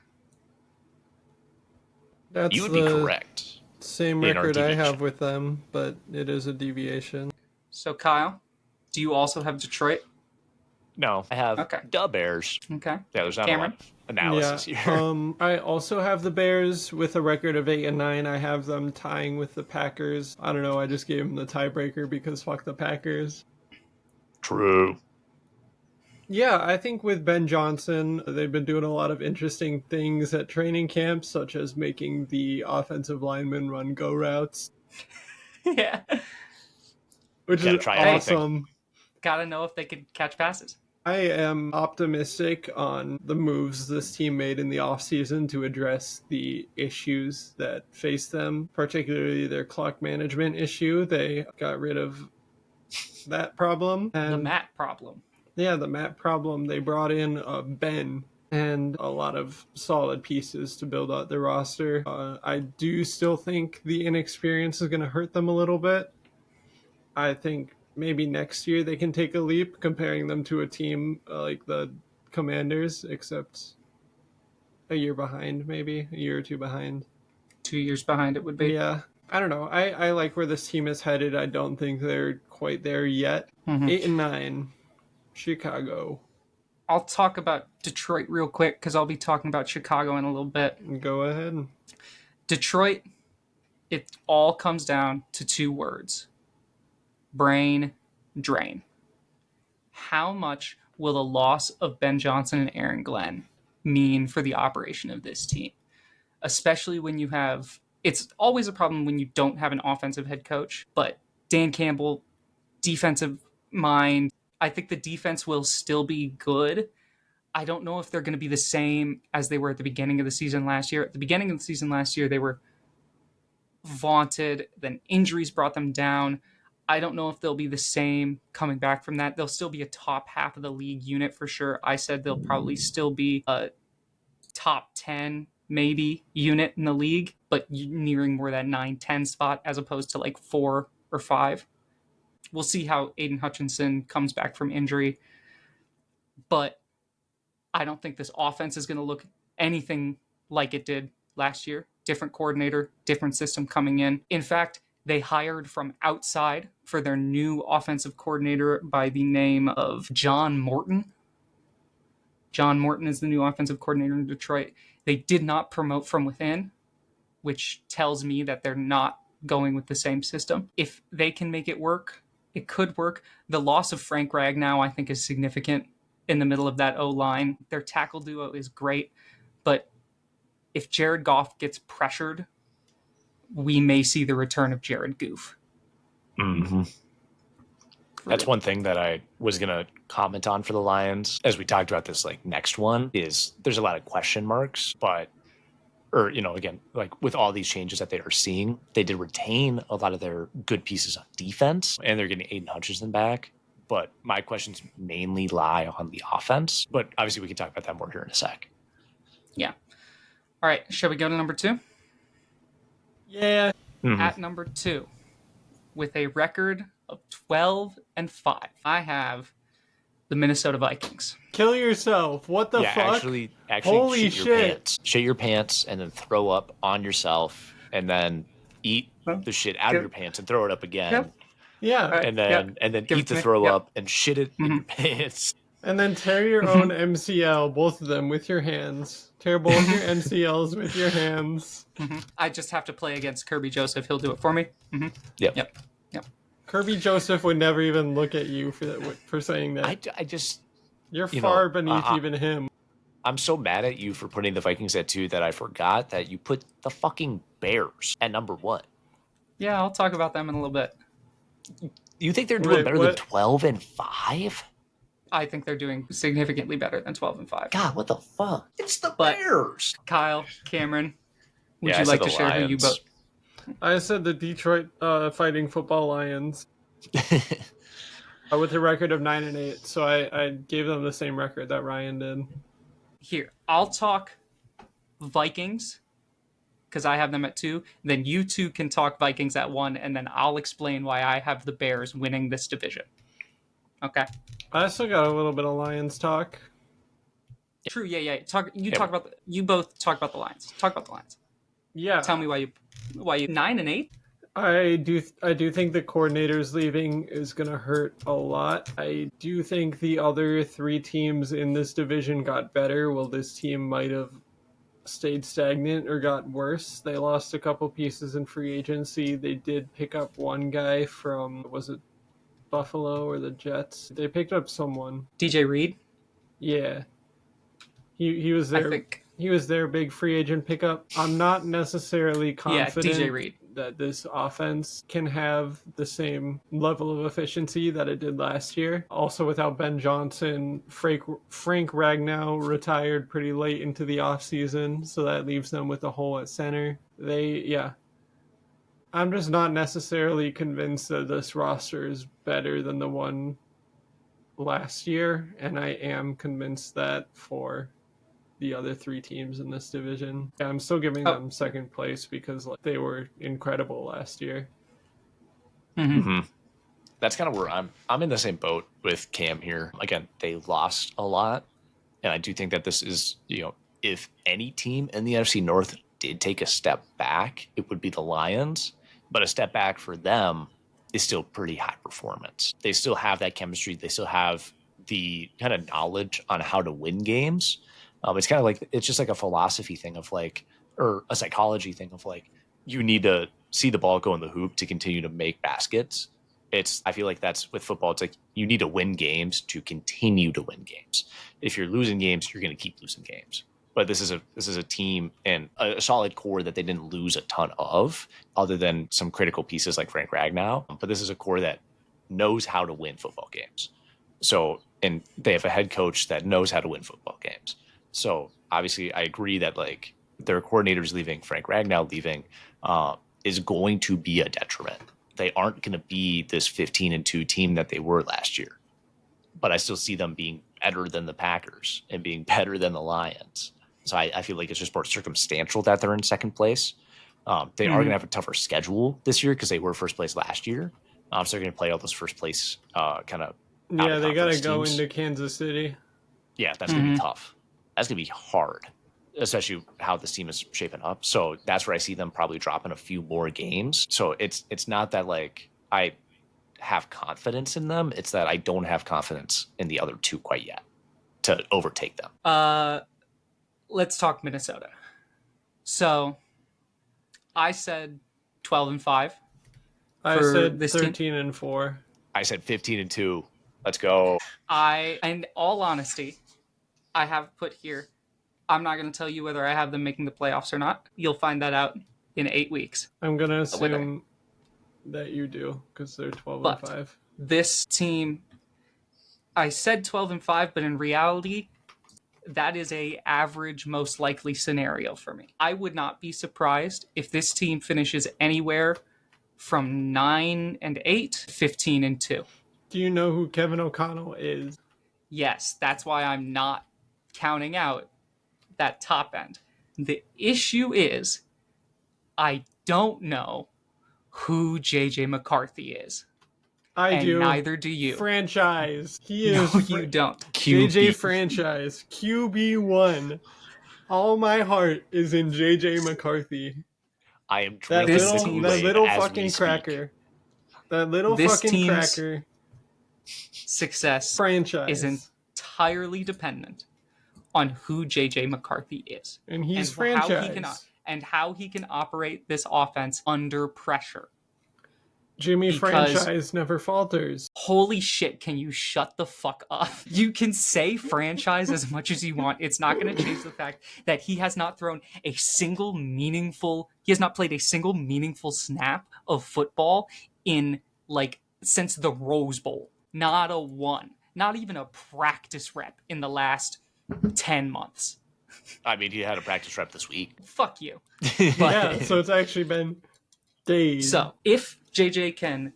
That's You would be correct. same in our record I deviation. have with them, but it is a deviation. So Kyle, do you also have Detroit? No, I have Okay. the Bears. Okay. Yeah, there's not Cameron? a lot of analysis here. I also have the Bears with a record of 8-9. I have them tying with the Packers. I don't know. I just gave them the tiebreaker because fuck the Packers. True. Yeah, I think with Ben Johnson, they've been doing a lot of interesting things at training camps, such as making the offensive linemen run go routes, Yeah. which Gotta is try anything. awesome. gotta know if they could catch passes. I am optimistic on the moves this team made in the offseason to address the issues that face them, particularly their clock management issue. They got rid of that problem. And The Matt problem. yeah, the Matt problem. They brought in Ben and a lot of solid pieces to build out the roster. I do still think the inexperience is going to hurt them a little bit. I think maybe next year they can take a leap comparing them to a team like the Commanders, except a year behind, maybe a year or two behind. 2 years behind it would be. Yeah. I don't know. I like where this team is headed. I don't think they're quite there yet. Mhm. 8-9, Chicago. I'll talk about Detroit real quick because I'll be talking about Chicago in a little bit. Go ahead. Detroit, it all comes down to 2 words. Brain drain. How much will the loss of Ben Johnson and Aaron Glenn mean for the operation of this team? Especially when you have... It's always a problem when you don't have an offensive head coach, but Dan Campbell, defensive mind, I think the defense will still be good. I don't know if they're going to be the same as they were at the beginning of the season last year. At the beginning of the season last year, they were vaunted, then injuries brought them down. I don't know if they'll be the same coming back from that. They'll still be a top half of the league unit for sure. I said they'll probably still be a top 10 maybe unit in the league, but nearing more that 9-10 spot as opposed to like 4 or 5. We'll see how Aiden Hutchinson comes back from injury, but I don't think this offense is going to look anything like it did last year. Different coordinator, different system coming in. In fact, they hired from outside for their new offensive coordinator by the name of John Morton. John Morton is the new offensive coordinator in Detroit. They did not promote from within, which tells me that they're not going with the same system. If they can make it work, it could work. The loss of Frank Ragnow, I think, is significant in the middle of that O-line. Their tackle duo is great, but if Jared Goff gets pressured, we may see the return of Jared Goff. Mm-hmm. That's one thing that I was going to comment on for the Lions as we talked about this next one is there's a lot of question marks, but again, with all these changes that they are seeing, they did retain a lot of their good pieces on defense and they're getting Aiden Hutchinson back. But my questions mainly lie on the offense, but obviously we can talk about that more here in a sec. Yeah. All right. Shall we go to number 2? Yeah. Mm-hmm. At number 2, with a record of 12-5, I have the Minnesota Vikings. Kill yourself. What the fuck? Actually Holy shit shit. your pants. Shit your pants and then throw up on yourself and then eat the shit out of your pants and throw it up again. Yep. Yeah. And then Give eat it to the me. throw Yep. up and shit it in your pants. And then tear your own MCL, both of them, with your hands. Tear both your MCLs with your hands. I just have to play against Kirby Joseph. He'll do it for me. Yep. Kirby Joseph would never even look at you for saying that. I just... You're far beneath even him. I'm so mad at you for putting the Vikings at 2 that I forgot that you put the fucking Bears at number 1. Yeah, I'll talk about them in a little bit. You think they're doing better than 12-5? I think they're doing significantly better than 12-5. God, what the fuck? It's the Bears. Kyle, Cameron, would I you said like to the share who you Lions. both? I said the Detroit Fighting Football Lions with a record of 9-8, so I gave them the same record that Ryan did. Here, I'll talk Vikings because I have them at 2. Then you two can talk Vikings at 1, and then I'll explain why I have the Bears winning this division. Okay. I still got a little bit of Lions talk. True. Yeah. You both talk about the Lions. Talk about the Lions. Yeah. Tell me why you 9-8. I do think the coordinator's leaving is going to hurt a lot. I do think the other 3 teams in this division got better, while this team might have stayed stagnant or got worse. They lost a couple pieces in free agency. They did pick up one guy from, was it Buffalo or the Jets? They picked up someone. DJ Reed. Yeah. He was there. I think. He was their big free agent pickup. I'm not necessarily confident. Yeah, DJ Reed. that this offense can have the same level of efficiency that it did last year. Also, without Ben Johnson, Frank Ragnow retired pretty late into the offseason, so that leaves them with a hole at center. I'm just not necessarily convinced that this roster is better than the one last year, and I am convinced that for the other three teams in this division. Yeah, I'm still giving them second place because they were incredible last year. That's kind of where I'm in the same boat with Cam here. Again, they lost a lot, and I do think that this is, if any team in the NFC North did take a step back, it would be the Lions. But a step back for them is still pretty high performance. They still have that chemistry. They still have the kind of knowledge on how to win games. It's kind of like, it's just like a philosophy thing of or a psychology thing of you need to see the ball go in the hoop to continue to make baskets. I feel like that's with football. It's like you need to win games to continue to win games. If you're losing games, you're going to keep losing games. But this is a team and a solid core that they didn't lose a ton of, other than some critical pieces like Frank Ragnow. But this is a core that knows how to win football games. So, and they have a head coach that knows how to win football games. So obviously, I agree that their coordinators leaving, Frank Ragnow leaving, is going to be a detriment. They aren't going to be this 15-2 team that they were last year. But I still see them being better than the Packers and being better than the Lions. So I feel like it's just more circumstantial that they're in second place. They are going to have a tougher schedule this year because they were first place last year. So they're going to play all those first place kind of. Yeah, they got to go into Kansas City. Yeah, that's going to be tough. That's going to be hard, especially how this team is shaping up. So that's where I see them probably dropping a few more games. So it's not that I have confidence in them. It's that I don't have confidence in the other two quite yet to overtake them. Let's talk Minnesota. So I said 12-5. I said 13-4. I said 15-2. Let's go. In all honesty, I have put here, I'm not going to tell you whether I have them making the playoffs or not. You'll find that out in 8 weeks. I'm going to assume that you do because they're 12-5. This team, I said 12-5, but in reality, that is a average, most likely scenario for me. I would not be surprised if this team finishes anywhere from 9-8, 15-2. Do you know who Kevin O'Connell is? Yes, that's why I'm not counting out that top end. The issue is, I don't know who JJ McCarthy is. I do. Neither do you. Franchise. He is. No, you don't. JJ franchise. QB1. All my heart is in JJ McCarthy. I am drinking that little fucking cracker. That little fucking cracker. Success franchise is entirely dependent on who JJ McCarthy is. And he's franchise. How he can operate this offense under pressure. Jimmy franchise never falters. Holy shit, can you shut the fuck up? You can say franchise as much as you want. It's not going to change the fact that he has not played a single meaningful snap of football since the Rose Bowl. Not a one. Not even a practice rep in the last 10 months. I mean, he had a practice rep this week. Fuck you. Yeah, so it's actually been days. So, if JJ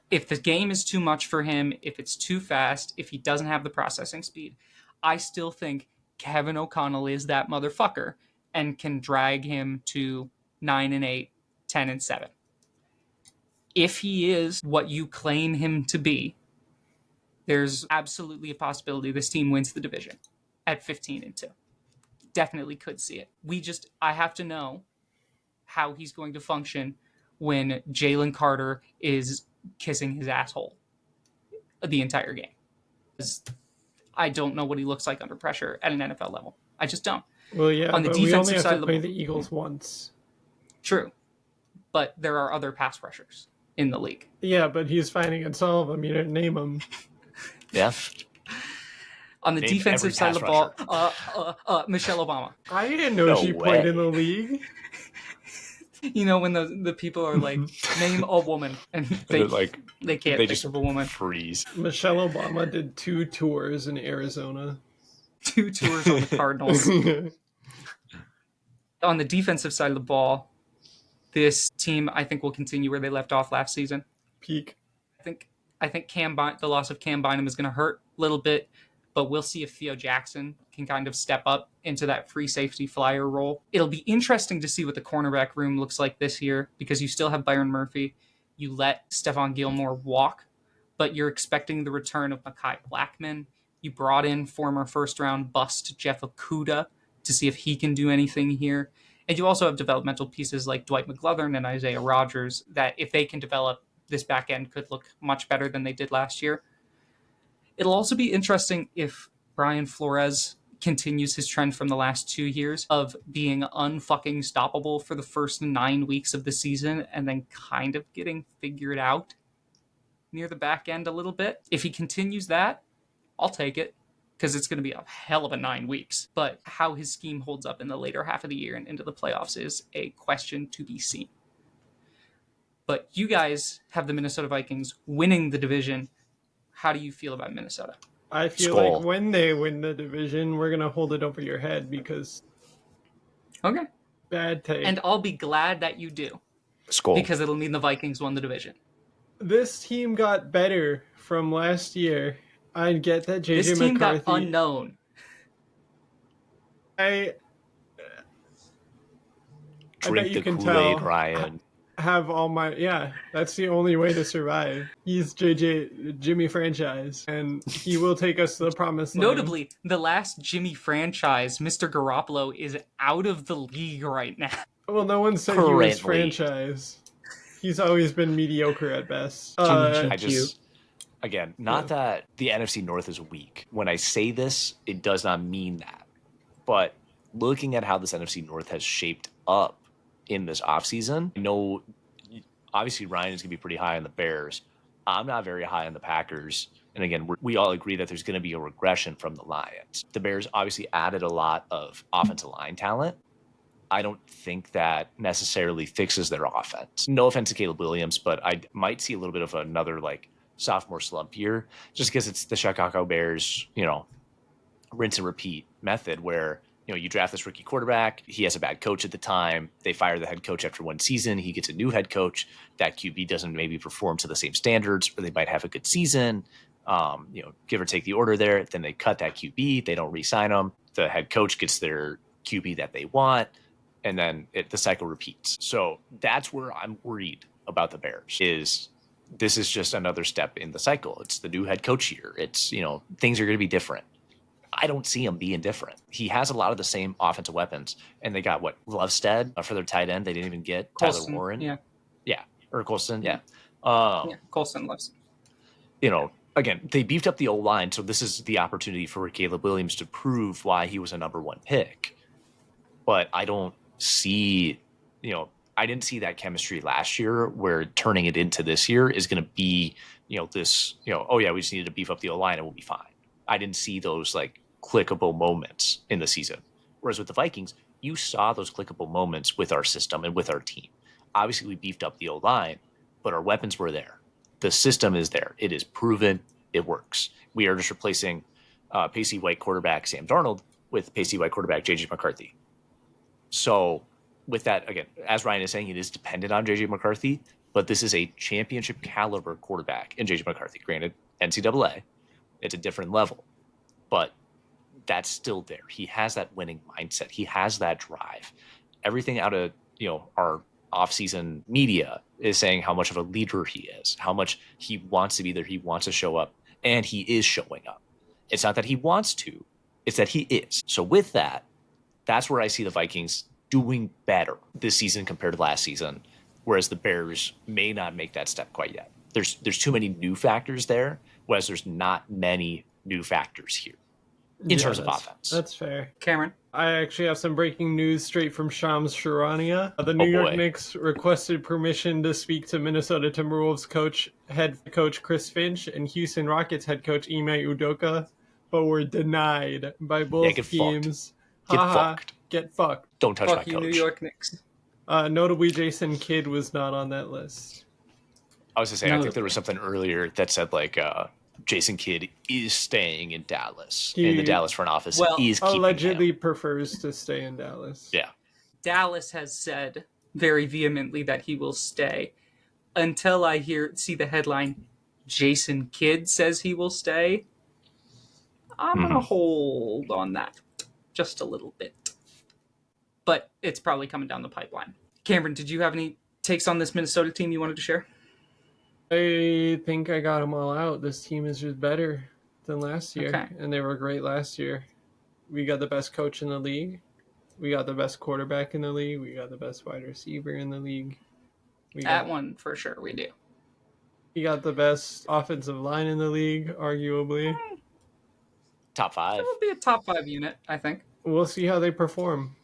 if the game is too much for him, if it's too fast, if he doesn't have the processing speed, I still think Kevin O'Connell is that motherfucker and can drag him to 9-8, 10-7. If he is what you claim him to be, there's absolutely a possibility this team wins the division at 15-2. Definitely could see it. I have to know how he's going to function when Jalen Carter is kissing his asshole the entire game. I don't know what he looks like under pressure at an NFL level. I just don't. Well, yeah, on the defensive we only have side to play the Eagles once. True. But there are other pass rushers in the league. Yeah, but he's fighting against all of them. You didn't name them. Yeah. On the defensive side of the ball, Michelle Obama. I didn't know she played in the league. You know, when the people are like, name a woman, and they like they can't think of a woman. freeze. Michelle Obama did 2 tours in Arizona. 2 tours on the Cardinals. On the defensive side of the ball, this team, I think, will continue where they left off last season. Peak. I think the loss of Cam Bynum is going to hurt a little bit, but we'll see if Theo Jackson can kind of step up into that free safety flyer role. It'll be interesting to see what the cornerback room looks like this year, because you still have Byron Murphy. You let Stephon Gilmore walk, but you're expecting the return of Mekhi Blackman. You brought in former first-round bust Jeff Okudah to see if he can do anything here. And you also have developmental pieces like Dwight McGlothern and Isaiah Rodgers that, if they can develop, this back end could look much better than they did last year. It'll also be interesting if Brian Flores continues his trend from the last 2 years of being unfucking stoppable for the first 9 weeks of the season and then kind of getting figured out near the back end a little bit. If he continues that, I'll take it, because it's going to be a hell of a 9 weeks. But how his scheme holds up in the later half of the year and into the playoffs is a question to be seen. But you guys have the Minnesota Vikings winning the division. How do you feel about Minnesota? I feel like when they win the division, we're going to hold it over your head because... Okay. Bad take. And I'll be glad that you do. Skull. Because it'll mean the Vikings won the division. This team got better from last year. I get that JJ This team McCarthy... got unknown. I Drink bet you the can Kool-Aid, tell. Ryan. Have all my... Yeah, that's the only way to survive. He's Jimmy Franchise, and he will take us to the promised land. Notably, the last Jimmy franchise, Mr. Garoppolo, is out of the league right now. Well, no one said he was franchise. He's always been mediocre at best. Again, not that the NFC North is weak. When I say this, it does not mean that. But looking at how this NFC North has shaped up in this offseason, I know obviously Ryan is going to be pretty high on the Bears. I'm not very high on the Packers. And again, we all agree that there's going to be a regression from the Lions. The Bears obviously added a lot of offensive line talent. I don't think that necessarily fixes their offense. No offense to Caleb Williams, but I might see a little bit of another sophomore slump year, just because it's the Chicago Bears, rinse and repeat method where, you draft this rookie quarterback. He has a bad coach at the time. They fire the head coach after 1 season. He gets a new head coach. That QB doesn't maybe perform to the same standards, or they might have a good season, give or take the order there. Then they cut that QB. They don't re-sign him. The head coach gets their QB that they want. And then the cycle repeats. So that's where I'm worried about the Bears this is just another step in the cycle. It's the new head coach here. It's, things are going to be different. I don't see him being different. He has a lot of the same offensive weapons, and they got Lovestead for their tight end. They didn't even get Colston, Tyler Warren. Yeah. Or Colston. Yeah. Colston loves. Again, they beefed up the O-line. So this is the opportunity for Caleb Williams to prove why he was a number 1 pick. But I don't see, I didn't see that chemistry last year where turning it into this year is going to be, this, oh yeah, we just needed to beef up the O-line and we'll be fine. I didn't see those clickable moments in the season. Whereas with the Vikings, you saw those clickable moments with our system and with our team. Obviously, we beefed up the O-line, but our weapons were there. The system is there. It is proven. It works. We are just replacing Pacey White quarterback Sam Darnold with Pacey White quarterback JJ McCarthy. So with that, again, as Ryan is saying, it is dependent on JJ McCarthy, but this is a championship caliber quarterback in JJ McCarthy. Granted, NCAA, it's a different level, but that's still there. He has that winning mindset. He has that drive. Everything out of, our offseason media is saying how much of a leader he is, how much he wants to be there. He wants to show up, and he is showing up. It's not that he wants to, it's that he is. So with that, that's where I see the Vikings doing better this season compared to last season, whereas the Bears may not make that step quite yet. There's too many new factors there, whereas there's not many new factors here in terms of offense. That's fair. Cameron? I actually have some breaking news straight from Shams Charania. The New York Knicks requested permission to speak to Minnesota Timberwolves head coach Chris Finch and Houston Rockets head coach Ime Udoka, but were denied by both teams. Get fucked. Get fucked. Don't touch Fuck my you, coach. New York Knicks. Notably, Jason Kidd was not on that list. I was to say, I No. think there was something earlier that said like Jason Kidd is staying in Dallas, and the Dallas front office Well, is keeping Allegedly him. prefers to stay in Dallas. Yeah, Dallas has said very vehemently that he will stay. Until I see the headline, Jason Kidd says he will stay, I'm going to hold on that just a little bit. But it's probably coming down the pipeline. Cameron, did you have any takes on this Minnesota team you wanted to share? I think I got them all out. This team is just better than last year, Okay. and they were great last year. We got the best coach in the league. We got the best quarterback in the league. We got the best wide receiver in the league. That one for sure we do. We got the best offensive line in the league, arguably. top 5. That would be a top 5 unit, I think. We'll see how they perform.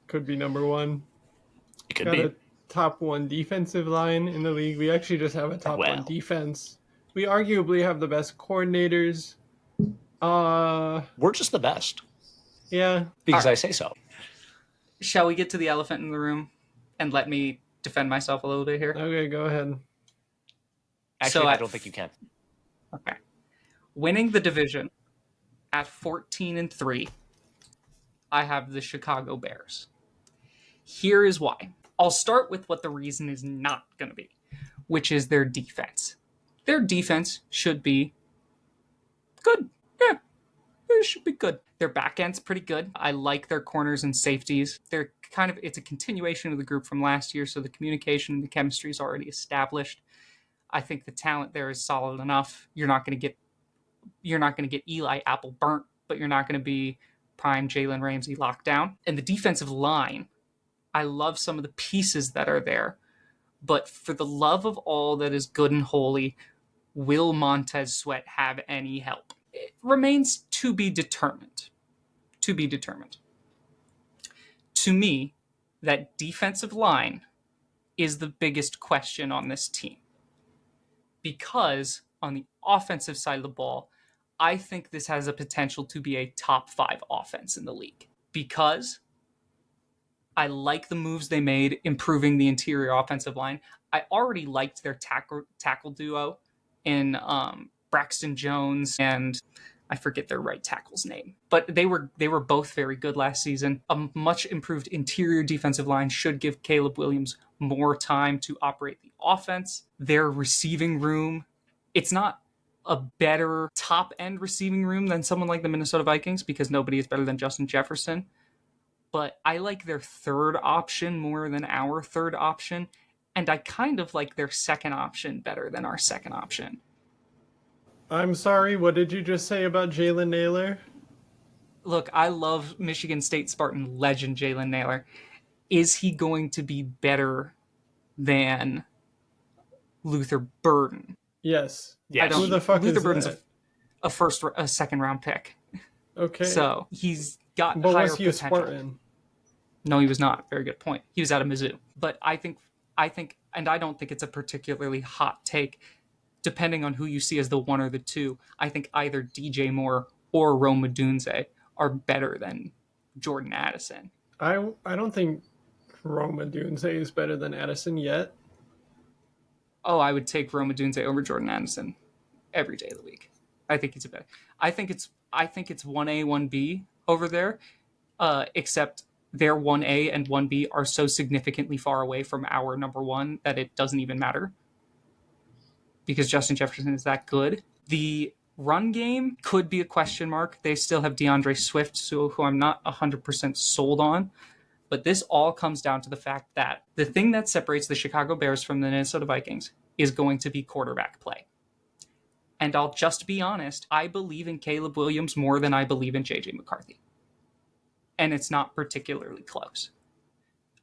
Could be number one. It could Got be. a top 1 defensive line in the league. We actually just have a top 1 defense. We arguably have the best coordinators. We're just the best. Yeah. Because I say so. Shall we get to the elephant in the room and let me defend myself a little bit here? Okay, go ahead. Actually, I don't think you can. Okay. Winning the division at 14-3, I have the Chicago Bears. Here is why. I'll start with what the reason is not going to be, which is their defense. Their defense should be good. Yeah, it should be good. Their back end's pretty good. I like their corners and safeties. They're it's a continuation of the group from last year, so the communication and the chemistry is already established. I think the talent there is solid enough. You're not going to get Eli Apple burnt, but you're not going to be prime Jalen Ramsey locked down. And the defensive line, I love some of the pieces that are there, but for the love of all that is good and holy, will Montez Sweat have any help? It remains to be determined. To be determined. To me, that defensive line is the biggest question on this team. Because on the offensive side of the ball, I think this has a potential to be a top 5 offense in the league. Because I like the moves they made, improving the interior offensive line. I already liked their tackle duo in Braxton Jones and I forget their right tackle's name. But they were both very good last season. A much improved interior defensive line should give Caleb Williams more time to operate the offense. Their receiving room, it's not a better top-end receiving room than someone like the Minnesota Vikings because nobody is better than Justin Jefferson. But I like their third option more than our third option. And I kind of like their second option better than our second option. I'm sorry, what did you just say about Jalen Naylor? Look, I love Michigan State Spartan legend Jalen Naylor. Is he going to be better than Luther Burden? Yes. Yes. Who the fuck Luther is Burden's that? a second round pick. Okay. So he's got but higher was he a potential. Spartan? No, he was not. Very good point. He was out of Mizzou. But I think, and I don't think it's a particularly hot take, depending on who you see as the 1 or the 2, I think either DJ Moore or Rome Odunze are better than Jordan Addison. I don't think Rome Odunze is better than Addison yet. Oh, I would take Rome Odunze over Jordan Addison every day of the week. I think he's a better. I think it's 1A, 1B over there, except their 1A and 1B are so significantly far away from our number 1 that it doesn't even matter. Because Justin Jefferson is that good. The run game could be a question mark. They still have DeAndre Swift, who I'm not 100% sold on. But this all comes down to the fact that the thing that separates the Chicago Bears from the Minnesota Vikings is going to be quarterback play. And I'll just be honest, I believe in Caleb Williams more than I believe in J.J. McCarthy. And it's not particularly close.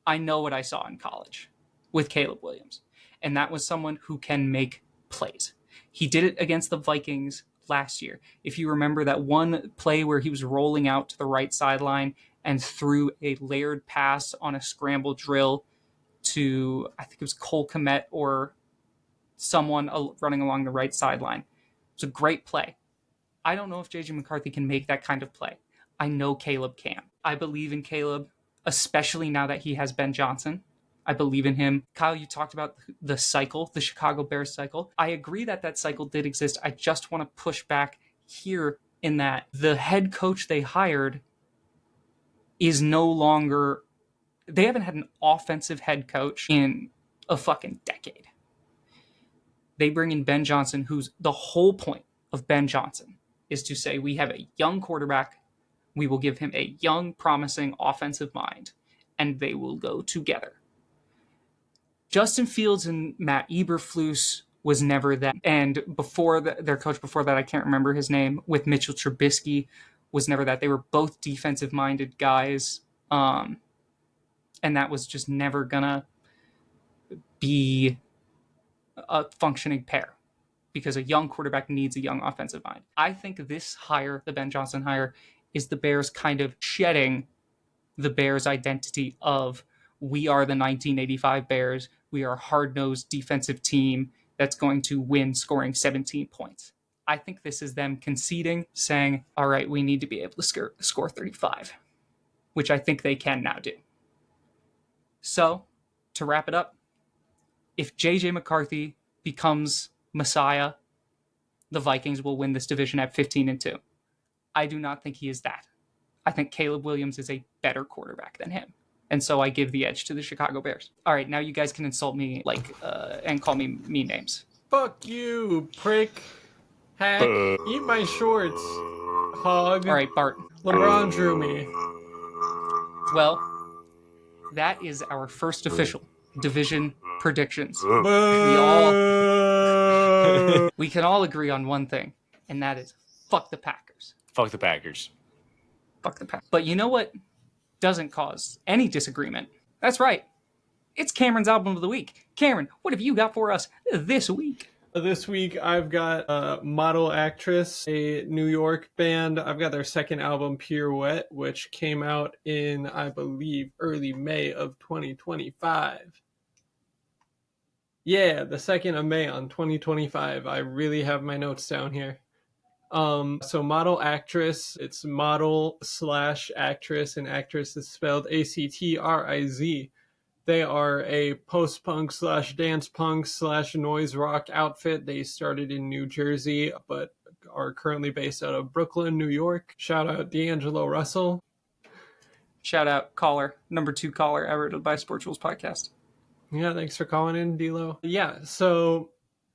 I know what I saw in college with Caleb Williams. And that was someone who can make plays. He did it against the Vikings last year. If you remember that one play where he was rolling out to the right sideline and threw a layered pass on a scramble drill to, I think it was Cole Kmet or someone running along the right sideline. It was a great play. I don't know if J.J. McCarthy can make that kind of play. I know Caleb can. I believe in Caleb, especially now that he has Ben Johnson. I believe in him. Kyle, you talked about the cycle, the Chicago Bears cycle. I agree that that cycle did exist. I just want to push back here in that the head coach they hired is no longer, they haven't had an offensive head coach in a fucking decade. They bring in Ben Johnson, who's the whole point of Ben Johnson is to say, we have a young quarterback. We will give him a young, promising offensive mind, and they will go together. Justin Fields and Matt Eberflus was never that. And before their coach before that, I can't remember his name, with Mitchell Trubisky, was never that. They were both defensive-minded guys, and that was just never going to be a functioning pair because a young quarterback needs a young offensive mind. I think this hire, the Ben Johnson hire, is the Bears kind of shedding the Bears' identity of, we are the 1985 Bears. We are a hard-nosed defensive team that's going to win scoring 17 points. I think this is them conceding, saying, all right, we need to be able to score 35, which I think they can now do. So, to wrap it up, if J.J. McCarthy becomes Messiah, the Vikings will win this division at 15-2. I do not think he is that. I think Caleb Williams is a better quarterback than him. And so I give the edge to the Chicago Bears. All right, now you guys can insult me and call me mean names. Fuck you, prick. Hack. Eat my shorts. Hog. All right, Bart. LeBron drew me. Well, that is our first official division predictions. We can all agree on one thing, and that is fuck the Packers. Fuck the Packers. Fuck the Packers. But you know what doesn't cause any disagreement? That's right. It's Cameron's album of the week. Cameron, what have you got for us this week? This week I've got Model Actress, a New York band. I've got their second album, Pirouette, which came out in, I believe, early May of 2025. Yeah, the 2nd of May on 2025. I really have my notes down here. So Model Actress, it's model/actress, and actress is spelled ACTRIZ. They are a post-punk / dance punk / noise rock outfit. They started in New Jersey, but are currently based out of Brooklyn, New York. Shout out D'Angelo Russell. Shout out caller, number 2 caller ever to the Bisportuals podcast. Yeah, thanks for calling in, D-Lo. Yeah, so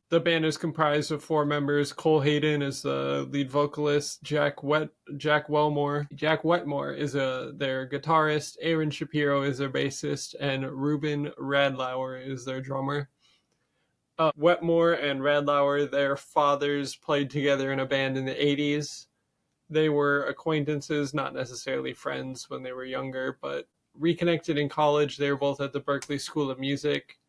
the band is comprised of 4 members. Cole Hayden is the lead vocalist. Jack Wetmore is their guitarist. Aaron Shapiro is their bassist, and Ruben Radlauer is their drummer. Wetmore and Radlauer, their fathers played together in a band in the 80s. They were acquaintances, not necessarily friends when they were younger, but reconnected in college. They were both at the Berklee School of Music.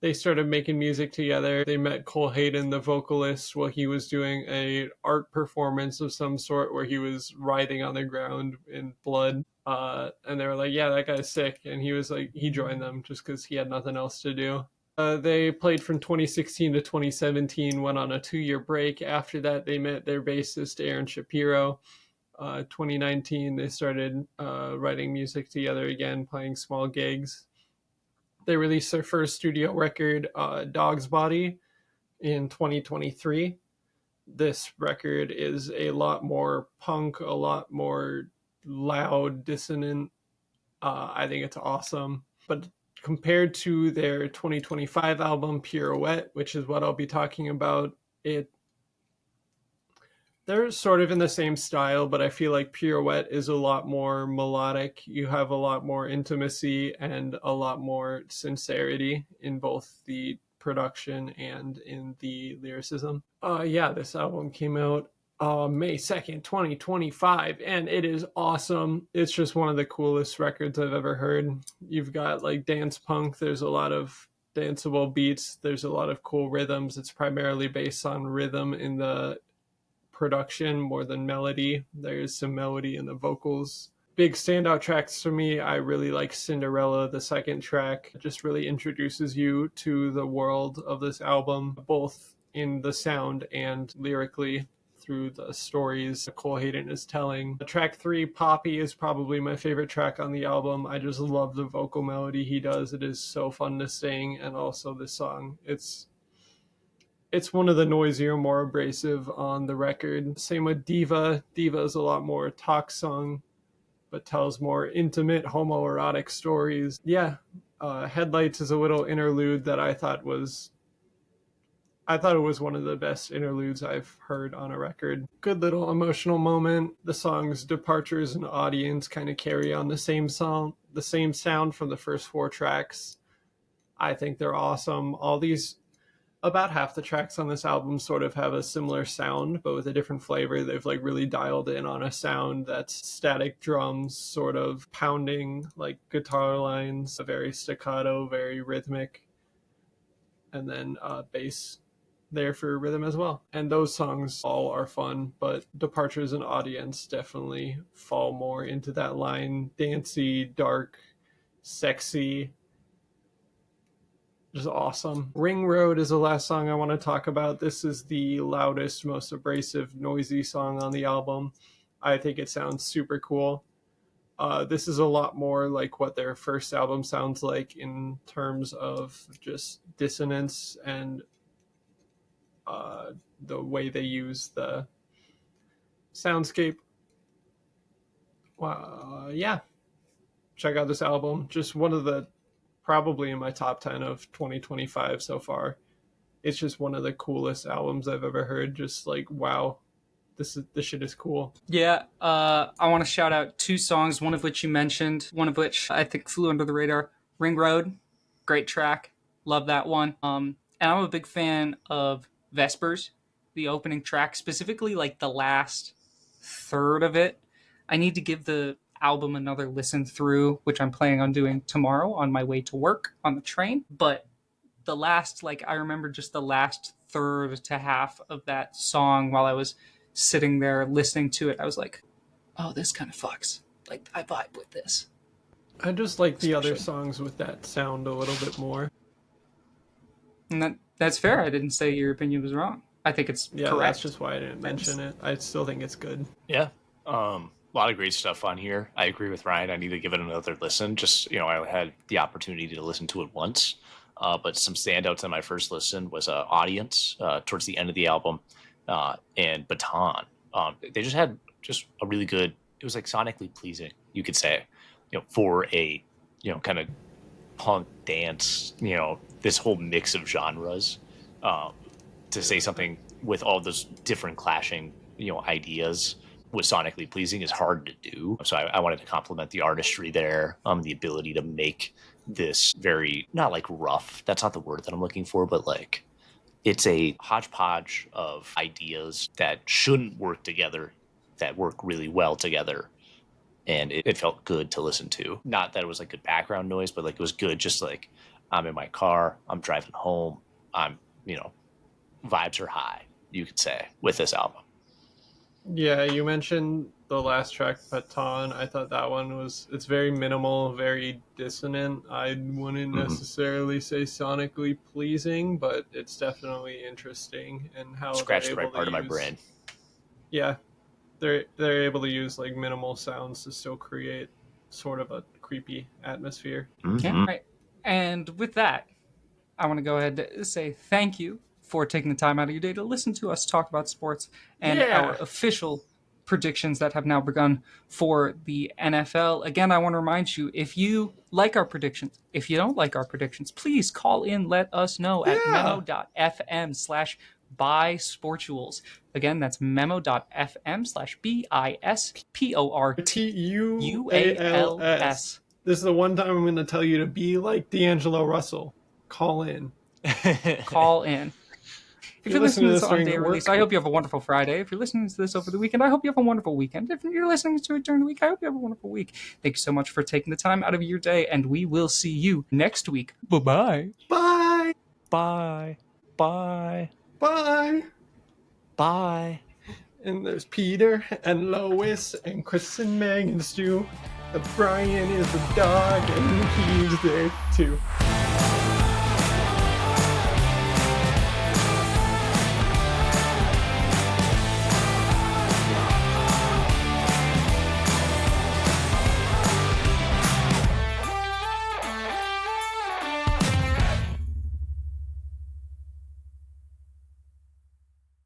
They started making music together. They met Cole Hayden, the vocalist, while he was doing an art performance of some sort where he was writhing on the ground in blood. And they were like, yeah, that guy's sick. And he was like, he joined them just because he had nothing else to do. They played from 2016 to 2017, went on a 2-year break. After that, they met their bassist, Aaron Shapiro. 2019, they started writing music together again, playing small gigs. They released their first studio record, Dog's Body, in 2023. This record is a lot more punk, a lot more loud, dissonant. I think it's awesome. But compared to their 2025 album, Pirouette, which is what I'll be talking about, they're sort of in the same style, but I feel like Pirouette is a lot more melodic. You have a lot more intimacy and a lot more sincerity in both the production and in the lyricism. This album came out May 2nd, 2025, and it is awesome. It's just one of the coolest records I've ever heard. You've got like dance punk. There's a lot of danceable beats. There's a lot of cool rhythms. It's primarily based on rhythm in the production more than melody. There's some melody in the vocals. Big standout tracks for me, I really like Cinderella. The second track just really introduces you to the world of this album, both in the sound and lyrically through the stories Cole Hayden is telling. Track 3, Poppy, is probably my favorite track on the album. I just love the vocal melody he does. It is so fun to sing, and also this song. It's one of the noisier, more abrasive on the record. Same with Diva. Diva is a lot more talk song, but tells more intimate homoerotic stories. Yeah, Headlights is a little interlude that I thought it was one of the best interludes I've heard on a record. Good little emotional moment. The songs Departures and Audience kind of carry on the same sound from the first 4 tracks. I think they're awesome. About half the tracks on this album sort of have a similar sound, but with a different flavor. They've like really dialed in on a sound that's static drums, sort of pounding like guitar lines, very staccato, very rhythmic, and then bass there for rhythm as well. And those songs all are fun, but Departures and Audience definitely fall more into that line. Dancey, dark, sexy, just awesome. Ring Road is the last song I want to talk about. This is the loudest, most abrasive, noisy song on the album. I think it sounds super cool. This is a lot more like what their first album sounds like in terms of just dissonance and the way they use the soundscape. Yeah, check out this album. Just one of the, probably in my top 10 of 2025 so far. It's just one of the coolest albums I've ever heard. Just like, wow, this shit is cool. Yeah, I want to shout out 2 songs, one of which you mentioned, one of which I think flew under the radar. Ring Road, great track, love that one. And I'm a big fan of Vespers, the opening track, specifically like the last third of it. I need to give the album another listen through, which I'm planning on doing tomorrow on my way to work on the train. But the last, like, I remember just the last third to half of that song while I was sitting there listening to it, I was like, oh, this kind of fucks. Like, I vibe with this. I just like the other songs with that sound a little bit more. And that's fair. I didn't say your opinion was wrong. I think it's correct. That's just why I didn't mention it. I still think it's good. Yeah. A lot of great stuff on here. I agree with Ryan. I need to give it another listen. Just, I had the opportunity to listen to it once. But some standouts on my first listen was Audience towards the end of the album and Baton. They just had just a really good, it was like sonically pleasing, you could say, for a, kind of punk dance, this whole mix of genres. To say something with all those different clashing, ideas was sonically pleasing is hard to do. So I wanted to compliment the artistry there, the ability to make this very, not like rough, that's not the word that I'm looking for, but like it's a hodgepodge of ideas that shouldn't work together, that work really well together. And it felt good to listen to. Not that it was like good background noise, but like it was good. Just like I'm in my car, I'm driving home, I'm, vibes are high, you could say, with this album. Yeah, you mentioned the last track, Baton. I thought that one it's very minimal, very dissonant. I wouldn't necessarily say sonically pleasing, but it's definitely interesting in how scratched the right part of my brain. Yeah, they're able to use like minimal sounds to still create sort of a creepy atmosphere. Yeah, right. And with that, I want to go ahead and say thank you for taking the time out of your day to listen to us talk about sports and our official predictions that have now begun for the NFL. Again, I want to remind you, if you like our predictions, if you don't like our predictions, please call in, let us know at memo.fm/Bisportuals. Again, that's memo.fm/Bisportuals. This is the one time I'm going to tell you to be like D'Angelo Russell. Call in. Call in. If you're listening to this on day release, I hope you have a wonderful Friday. If you're listening to this over the weekend, I hope you have a wonderful weekend. If you're listening to it during the week, I hope you have a wonderful week. Thank you so much for taking the time out of your day, and we will see you next week. Bye-bye. Bye. Bye. Bye. Bye. Bye. And there's Peter and Lois and Chris and Meg and Stu. And Brian is the dog, and he's there too.